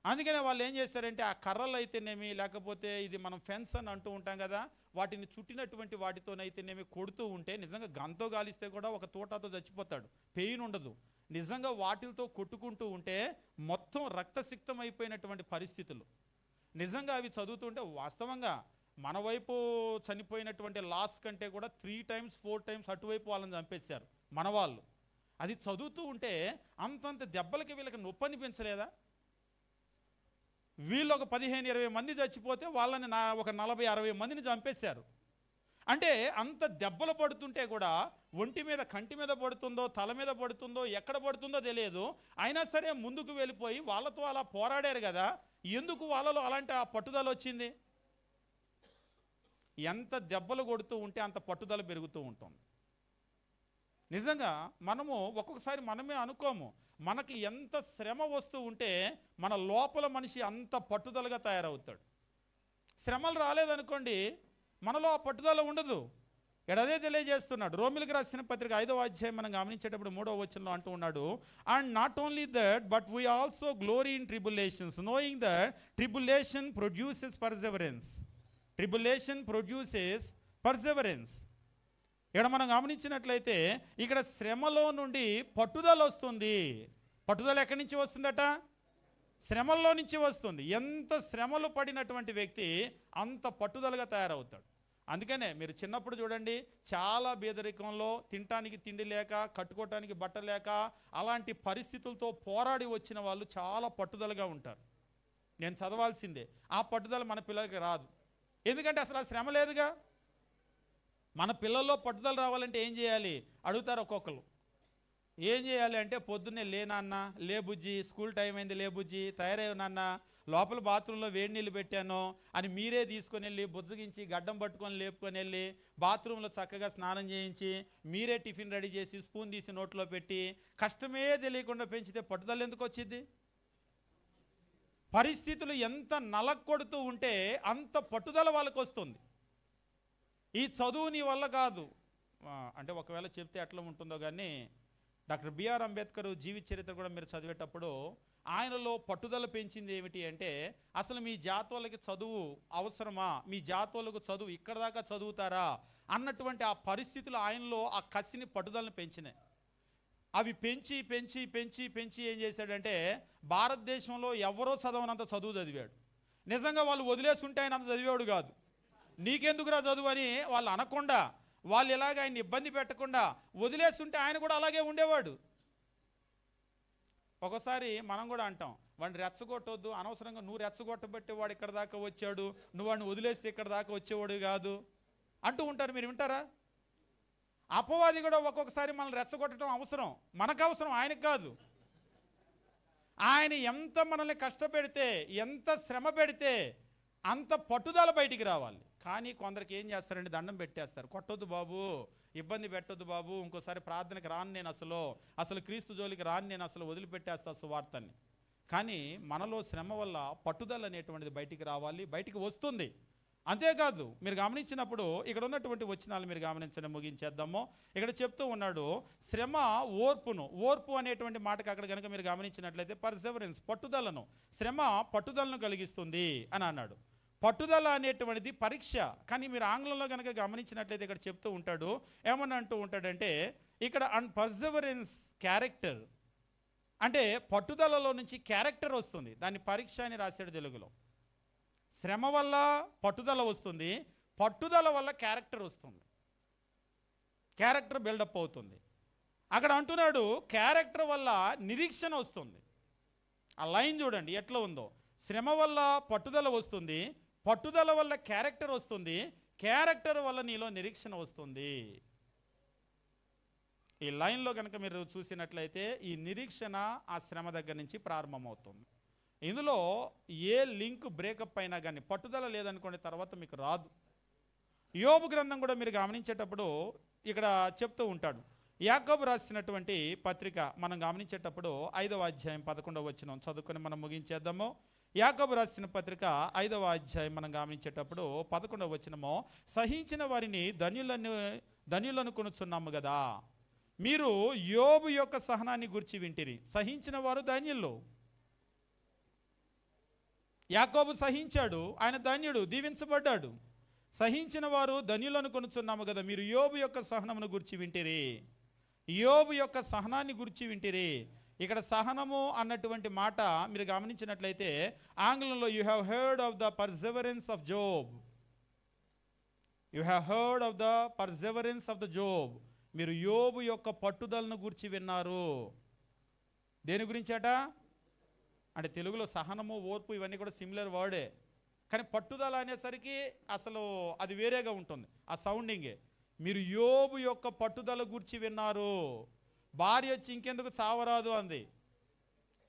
అందుకనే వాళ్ళు ఏం చేస్తారంటే ఆ కర్రలు అయితేనేమి, లేకపోతే ఇది మనం ఫెన్స్ అని అంటూ ఉంటాం కదా, వాటిని చుట్టినటువంటి వాటితోనైతేనేమి కొడుతూ ఉంటే, నిజంగా గంతో గాలిస్తే కూడా ఒక తోటతో చచ్చిపోతాడు, పెయిన్ ఉండదు. నిజంగా వాటితో కొట్టుకుంటూ ఉంటే మొత్తం రక్తసిక్తం అయిపోయినటువంటి పరిస్థితులు. నిజంగా అవి చదువుతుంటే వాస్తవంగా మన వైపు చనిపోయినటువంటి లాస్ కంటే కూడా 3 times 4 times అటువైపు వాళ్ళని చంపేశారు మన వాళ్ళు. అది చదువుతూ ఉంటే అంతంత దెబ్బలకి వీళ్ళకి నొప్పి అనిపించలేదా? వీళ్ళు ఒక 15-20 మంది చచ్చిపోతే వాళ్ళని ఒక 40-60 మందిని చంపేశారు. అంటే అంత దెబ్బలు పడుతుంటే కూడా ఒంటి మీద, కంటి మీద పడుతుందో, తల మీద పడుతుందో, ఎక్కడ పడుతుందో తెలియదు, అయినా సరే ముందుకు వెళ్ళిపోయి వాళ్ళతో అలా పోరాడారు కదా. ఎందుకు వాళ్ళలో అలాంటి ఆ పట్టుదల వచ్చింది? ఎంత దెబ్బలు కొడుతూ ఉంటే అంత పట్టుదల పెరుగుతూ ఉంటుంది. నిజంగా మనము ఒక్కొక్కసారి మనమే అనుకోము, మనకి ఎంత శ్రమ వస్తూ ఉంటే మన లోపల మనిషి అంత పట్టుదలగా తయారవుతాడు. శ్రమలు రాలేదనుకోండి, మనలో ఆ పట్టుదల ఉండదు. ఇక్కడ అదే తెలియజేస్తున్నాడు. రోమిలకు రాసిన పత్రిక 5వ అధ్యాయం మనం గమనించేటప్పుడు 3వ వచనంలో అంటూ ఉన్నాడు, and not only that but we also glory in tribulations knowing that tribulation produces perseverance. Tribulation produces perseverance. ఇక్కడ మనం గమనించినట్లయితే ఇక్కడ శ్రమలో నుండి పట్టుదల వస్తుంది. పట్టుదల ఎక్కడి నుంచి వస్తుందట? శ్రమల్లో నుంచి వస్తుంది. ఎంత శ్రమలు పడినటువంటి వ్యక్తి అంత పట్టుదలగా తయారవుతాడు. అందుకనే మీరు చిన్నప్పుడు చూడండి, చాలా బేదరికంలో, తినటానికి తిండి లేక, కట్టుకోవటానికి బట్ట లేక, అలాంటి పరిస్థితులతో పోరాడి వచ్చిన వాళ్ళు చాలా పట్టుదలగా ఉంటారు. నేను చదవాల్సిందే, ఆ పట్టుదల మన పిల్లలకి రాదు. ఎందుకంటే అసలు ఆ శ్రమ లేదుగా. మన పిల్లల్లో పట్టుదల రావాలంటే ఏం చేయాలి అడుగుతారు ఒక్కొక్కరు. ఏం చేయాలి అంటే, పొద్దున్నే లే నాన్న, లే బుజ్జి, స్కూల్ టైం అయింది, లే బుజ్జి, తయారయ్యి నాన్న, లోపల బాత్రూంలో వేడి నీళ్ళు పెట్టాను అని మీరే తీసుకొని వెళ్ళి బుజ్జగించి గడ్డం పట్టుకొని లేపుకొని వెళ్ళి బాత్రూంలో చక్కగా స్నానం చేయించి మీరే టిఫిన్ రెడీ చేసి స్పూన్ తీసి నోట్లో పెట్టి కష్టమే తెలియకుండా పెంచితే పట్టుదల ఎందుకు వచ్చింది? పరిస్థితులు ఎంత నలక్కొడుతూ ఉంటే అంత పట్టుదల వాళ్ళకు వస్తుంది. ఈ చదువు నీ వల్ల కాదు అంటే ఒకవేళ చెప్తే ఎట్లా ఉంటుందో కానీ, డాక్టర్ బిఆర్ అంబేద్కర్ జీవిత చరిత్ర కూడా మీరు చదివేటప్పుడు ఆయనలో పట్టుదల పెంచింది ఏమిటి అంటే, అసలు మీ జాతోళ్ళకి చదువు అవసరమా, మీ జాతోళ్ళకు చదువు ఇక్కడ దాకా చదువుతారా అన్నటువంటి ఆ పరిస్థితులు ఆయనలో ఆ కసిని, పట్టుదలను పెంచినాయి. అవి పెంచి పెంచి పెంచి పెంచి ఏం చేశాడంటే, భారతదేశంలో ఎవరో చదవనంత చదువు చదివాడు. నిజంగా వాళ్ళు వదిలేస్తుంటే ఆయన అంత చదివాడు కాదు. నీకెందుకురా చదువు అని వాళ్ళు అనకుండా, వాళ్ళు ఎలాగ ఆయన ఇబ్బంది పెట్టకుండా వదిలేస్తుంటే ఆయన కూడా అలాగే ఉండేవాడు. ఒకసారి మనం కూడా అంటాం, వాడిని రెచ్చగొట్టొద్దు, అనవసరంగా నువ్వు రెచ్చగొట్టబట్టే వాడు ఇక్కడ దాకా వచ్చాడు, నువ్వు వాడిని వదిలేస్తే ఇక్కడ దాకా వచ్చేవాడు కాదు అంటూ ఉంటారు. మీరు వింటారా? అపవాది కూడా ఒక్కొక్కసారి మనల్ని రెచ్చగొట్టడం అవసరం, మనకు అవసరం, ఆయనకు కాదు. ఆయన ఎంత మనల్ని కష్టపెడితే, ఎంత శ్రమ పెడితే అంత పట్టుదల బయటికి రావాలి. కానీ కొందరికి ఏం చేస్తారంటే దండం పెట్టేస్తారు, కొట్టొద్దు బాబు, ఇబ్బంది పెట్టొద్దు బాబు, ఇంకోసారి ప్రార్థనకి రాను నేను, అసలు క్రీస్తు జోలికి రాను నేను, అసలు వదిలిపెట్టేస్తా సువార్తని. కానీ మనలో శ్రమ వల్ల పట్టుదల అనేటువంటిది బయటికి రావాలి, బయటికి వస్తుంది. అంతేకాదు మీరు గమనించినప్పుడు ఇక్కడ ఉన్నటువంటి వచనాలు మీరు గమనించడం ముగించేద్దాము. ఇక్కడ చెప్తూ ఉన్నాడు, శ్రమ ఓర్పు అనేటువంటి మాటకి అక్కడ కనుక మీరు గమనించినట్లయితే పర్సెవరెన్స్, పట్టుదలను, శ్రమ పట్టుదలను కలిగిస్తుంది అని అన్నాడు. పట్టుదల అనేటువంటిది పరీక్ష. కానీ మీరు ఆంగ్లంలో కనుక గమనించినట్లయితే ఇక్కడ చెప్తూ ఉంటాడు, ఏమని అంటూ ఉంటాడంటే, ఇక్కడ పర్సెవరెన్స్ క్యారెక్టర్, అంటే పట్టుదలలో నుంచి క్యారెక్టర్ వస్తుంది, దాన్ని పరీక్ష అని రాశాడు తెలుగులో. శ్రమ వల్ల పట్టుదల వస్తుంది, పట్టుదల వల్ల క్యారెక్టర్ వస్తుంది, క్యారెక్టర్ బిల్డప్ అవుతుంది. అక్కడ అంటున్నాడు క్యారెక్టర్ వల్ల నిరీక్షణ వస్తుంది. ఆ లైన్ చూడండి ఎట్లా ఉందో, శ్రమ వల్ల పట్టుదల వస్తుంది, పట్టుదల వల్ల క్యారెక్టర్ వస్తుంది, క్యారెక్టర్ వల్ల నీలో నిరీక్షణ వస్తుంది. ఈ లైన్లో కనుక మీరు చూసినట్లయితే ఈ నిరీక్షణ ఆ శ్రమ దగ్గర నుంచి ప్రారంభమవుతుంది. ఇందులో ఏ లింక్ బ్రేకప్ అయినా కానీ పట్టుదల లేదనుకోండి తర్వాత మీకు రాదు. యోబు గ్రంథం కూడా మీరు గమనించేటప్పుడు ఇక్కడ చెప్తూ ఉంటాడు. యాకోబు రాసినటువంటి పత్రిక మనం గమనించేటప్పుడు 5వ అధ్యాయం 11వ వచనం చదువుకొని మనం ముగించేద్దాము. యాకోబు రాసిన పత్రిక 5వ అధ్యాయం మనం గమనించేటప్పుడు 11వ వచనము, సహించిన వారిని ధన్యులను కొనుచున్నాము కదా, మీరు యోబు యొక్క సహనాన్ని గురించి వింటిరి. సహించిన వారు ధన్యులు. యాకోబు సహించాడు, ఆయన ధన్యుడు, దీవించబడ్డాడు. సహించిన వారు ధన్యులను కొనుచున్నాము కదా, మీరు యోబు యొక్క సహనమును గురించి వింటిరి. యోబు యొక్క సహనాన్ని గురించి వింటిరి. ఇక్కడ సహనము అన్నటువంటి మాట మీరు గమనించినట్లయితే ఆంగ్లంలో you have heard of the perseverance of Job. You have heard of the perseverance of the Job. మీరు యోబు యొక్క పట్టుదలను గురించి విన్నారు. దేని గురించి అట అంటే తెలుగులో సహనము, ఓర్పు ఇవన్నీ కూడా సిమిలర్ వర్డే. కానీ పట్టుదల అనేసరికి అసలు అది వేరేగా ఉంటుంది, ఆ సౌండింగే. మీరు యోబు యొక్క పట్టుదల గురించి విన్నారు. భార్య వచ్చి ఇంకెందుకు చావరాదు అంది,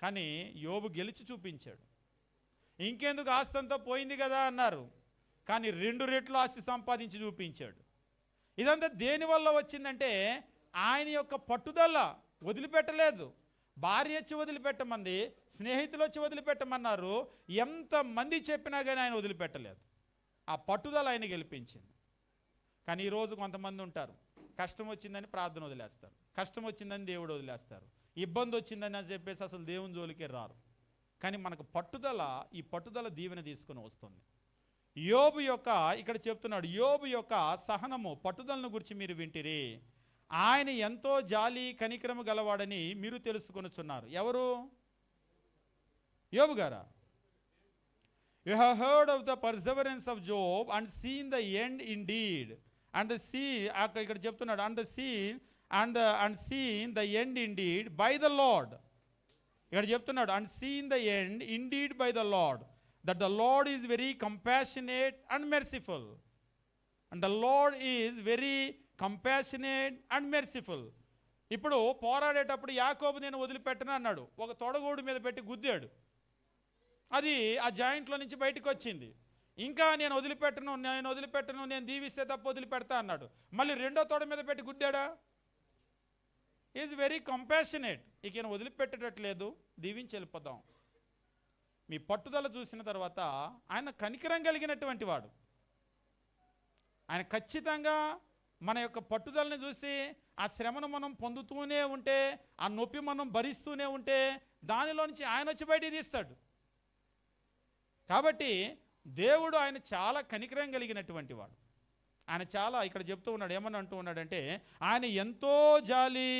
కానీ యోబు గెలిచి చూపించాడు. ఇంకెందుకు ఆస్తి అంతా పోయింది కదా అన్నారు, కానీ 2 రెట్లు ఆస్తి సంపాదించి చూపించాడు. ఇదంతా దేనివల్ల వచ్చిందంటే ఆయన యొక్క పట్టుదల. వదిలిపెట్టలేదు. భార్య వచ్చి వదిలిపెట్టమంది, స్నేహితులు వచ్చి వదిలిపెట్టమన్నారు, ఎంతమంది చెప్పినా కానీ ఆయన వదిలిపెట్టలేదు. ఆ పట్టుదల ఆయన గెలిపించింది. కానీ ఈరోజు కొంతమంది ఉంటారు, కష్టం వచ్చిందని ప్రార్థన వదిలేస్తారు, కష్టం వచ్చిందని దేవుడు వదిలేస్తారు, ఇబ్బంది వచ్చిందని అని చెప్పేసి అసలు దేవుని జోలికే రారు. కానీ మనకు పట్టుదల, ఈ పట్టుదల దీవెన తీసుకుని వస్తుంది. యోబు యొక్క ఇక్కడ చెప్తున్నాడు, యోబు యొక్క సహనము పట్టుదలను గురించి మీరు వింటిరి. ఆయన ఎంతో జాలి కనికరము గలవాడని మీరు తెలుసుకొనుచున్నారు. ఎవరు? యోబు గారా? You have heard of the perseverance of Job and seen the end indeed and ఇక్కడ చెప్తున్నాడు, and seen the end indeed by the Lord. ఇక్కడ చెప్తున్నాడు, and seen the end indeed by the Lord, that the Lord is very compassionate and merciful. And the Lord is very compassionate and merciful. ఇప్పుడు పోరాడేటప్పుడు యాకోబు నేను వదిలిపెట్టను అన్నాడు, ఒక తొడగోడు మీద పెట్టి గుద్దాడు, అది ఆ జాయింట్లో నుంచి బయటకు వచ్చింది. ఇంకా నేను వదిలిపెట్టను, నేను దీవిస్తే తప్ప వదిలిపెడతా అన్నాడు. మళ్ళీ 2వ తొడ మీద పెట్టి గుద్దాడా? Is very compassionate. ఇక నేను వదిలిపెట్టేటట్లేదు, దీవించి వెళ్ళిపోదాం. మీ పట్టుదల చూసిన తర్వాత ఆయన కనికరం కలిగినటువంటి వాడు. ఆయన ఖచ్చితంగా మన యొక్క పట్టుదలని చూసి ఆ శ్రమను మనం పొందుతూనే ఉంటే, ఆ నొప్పి మనం భరిస్తూనే ఉంటే దానిలో నుంచి ఆయన వచ్చి బయటికి తీస్తాడు. కాబట్టి దేవుడు ఆయన చాలా కనికరం కలిగినటువంటి వాడు. ఆయన చాలా ఇక్కడ చెప్తూ ఉన్నాడు, ఏమని అంటూ ఉన్నాడంటే ఆయన ఎంతో జాలి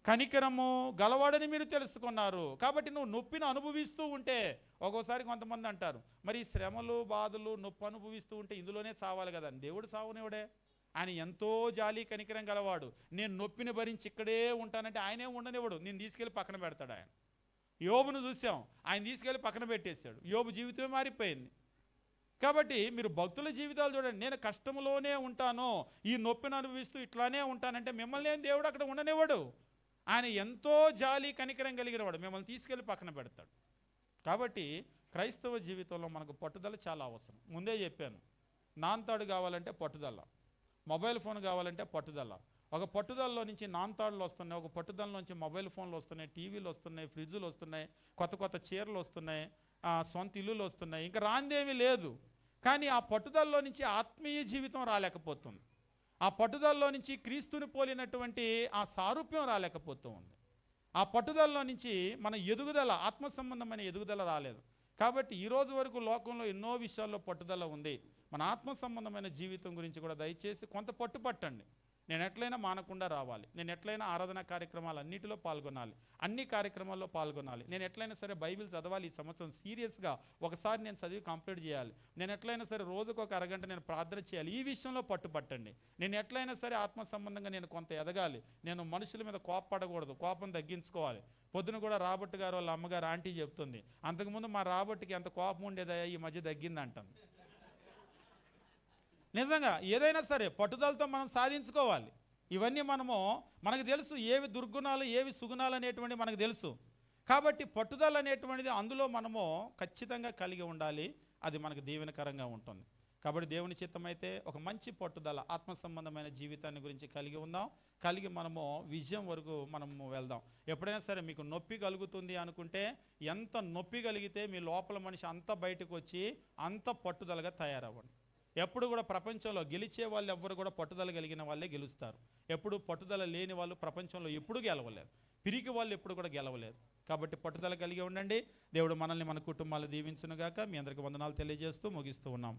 కనికరము గలవాడని మీరు తెలుసుకున్నారు. కాబట్టి నువ్వు నొప్పిని అనుభవిస్తూ ఉంటే, ఒక్కోసారి కొంతమంది అంటారు, మరి శ్రమలు బాధలు నొప్పి అనుభవిస్తూ ఉంటే ఇందులోనే చావాలి కదా. దేవుడు సావునివాడే. ఆయన ఎంతో జాలి కనికరం గలవాడు. నేను నొప్పిని భరించి ఇక్కడే ఉంటానంటే ఆయనే ఉండనివాడు, నేను తీసుకెళ్ళి పక్కన పెడతాడు. ఆయన యోబును చూసాం, ఆయన తీసుకెళ్ళి పక్కన పెట్టేశాడు, యోబు జీవితమే మారిపోయింది. కాబట్టి మీరు భక్తుల జీవితాలు చూడండి, నేను కష్టంలోనే ఉంటాను, ఈ నొప్పిని అనుభవిస్తూ ఇట్లానే ఉంటానంటే మిమ్మల్ని ఏం దేవుడు అక్కడ ఉండనివాడు. ఆయన ఎంతో జాలి కనికరం కలిగినవాడు, మిమ్మల్ని తీసుకెళ్ళి పక్కన పెడతాడు. కాబట్టి క్రైస్తవ జీవితంలో మనకు పట్టుదల చాలా అవసరం. ముందే చెప్పాను, నాన్తాడు కావాలంటే పట్టుదల, మొబైల్ ఫోన్ కావాలంటే పట్టుదల. ఒక పట్టుదలలో నుంచి నాన్తాడులు వస్తున్నాయి, ఒక పట్టుదల నుంచి మొబైల్ ఫోన్లు వస్తున్నాయి, టీవీలు వస్తున్నాయి, ఫ్రిడ్జులు వస్తున్నాయి, కొత్త కొత్త చీరలు వస్తున్నాయి, సొంత ఇల్లులు వస్తున్నాయి, ఇంకా రాందేమీ లేదు. కానీ ఆ పట్టుదలలో నుంచి ఆత్మీయ జీవితం రాలేకపోతుంది. ఆ పట్టుదలలో నుంచి క్రీస్తుని పోలినటువంటి ఆ సారూప్యం రాలేకపోతూ ఉంది. ఆ పట్టుదలలో నుంచి మన ఎదుగుదల, ఆత్మ సంబంధమైన ఎదుగుదల రాలేదు. కాబట్టి ఈరోజు వరకు లోకంలో ఎన్నో విషయాల్లో పట్టుదల ఉంది. మన ఆత్మ సంబంధమైన జీవితం గురించి కూడా దయచేసి కొంత పట్టుపట్టండి. నేను ఎట్లయినా మానకుండా రావాలి, నేను ఎట్లయినా ఆరాధన కార్యక్రమాలు అన్నిటిలో పాల్గొనాలి, అన్ని కార్యక్రమాల్లో పాల్గొనాలి, నేను ఎట్లయినా సరే బైబిల్ చదవాలి, ఈ సంవత్సరం సీరియస్గా ఒకసారి నేను చదివి కంప్లీట్ చేయాలి, నేను ఎట్లయినా సరే రోజుకు ఒక అరగంట నేను ప్రార్థన చేయాలి. ఈ విషయంలో పట్టుపట్టండి. నేను ఎట్లయినా సరే ఆత్మ సంబంధంగా నేను కొంత ఎదగాలి, నేను మనుషుల మీద కోపపడకూడదు, కోపం తగ్గించుకోవాలి. పొద్దున కూడా రాబర్ట్ గారు వాళ్ళ అమ్మగారు ఆంటీ చెప్తుంది, అంతకుముందు మా రాబర్ట్కి ఎంత కోపం ఉండేదయ్యా, ఈ మధ్య తగ్గిందంటాను. నిజంగా ఏదైనా సరే పట్టుదలతో మనం సాధించుకోవాలి. ఇవన్నీ మనకు తెలుసు, ఏవి దుర్గుణాలు ఏవి సుగుణాలు అనేటువంటి మనకు తెలుసు. కాబట్టి పట్టుదల అనేటువంటిది అందులో మనము ఖచ్చితంగా కలిగి ఉండాలి. అది మనకు దీవెనకరంగా ఉంటుంది. కాబట్టి దేవుని చిత్తమైతే ఒక మంచి పట్టుదల, ఆత్మ సంబంధమైన జీవితాన్ని గురించి కలిగి ఉందాం. కలిగి మనము విజయం వరకు మనము వెళ్దాం. ఎప్పుడైనా సరే మీకు నొప్పి కలుగుతుంది అనుకుంటే, ఎంత నొప్పి కలిగితే మీ లోపల మనిషి అంత బయటకు వచ్చి అంత పట్టుదలగా తయారవ్వండి. ఎప్పుడు కూడా ప్రపంచంలో గెలిచే వాళ్ళు ఎవ్వరు కూడా పట్టుదల కలిగిన వాళ్ళే గెలుస్తారు. ఎప్పుడు పట్టుదల లేని వాళ్ళు ప్రపంచంలో ఎప్పుడు గెలవలేరు. పిరికి వాళ్ళు ఎప్పుడు కూడా గెలవలేరు. కాబట్టి పట్టుదల కలిగి ఉండండి. దేవుడు మనల్ని మన కుటుంబాలు దీవించునుగాక. మీ అందరికీ వందనాలు తెలియజేస్తూ ముగిస్తూ ఉన్నాం.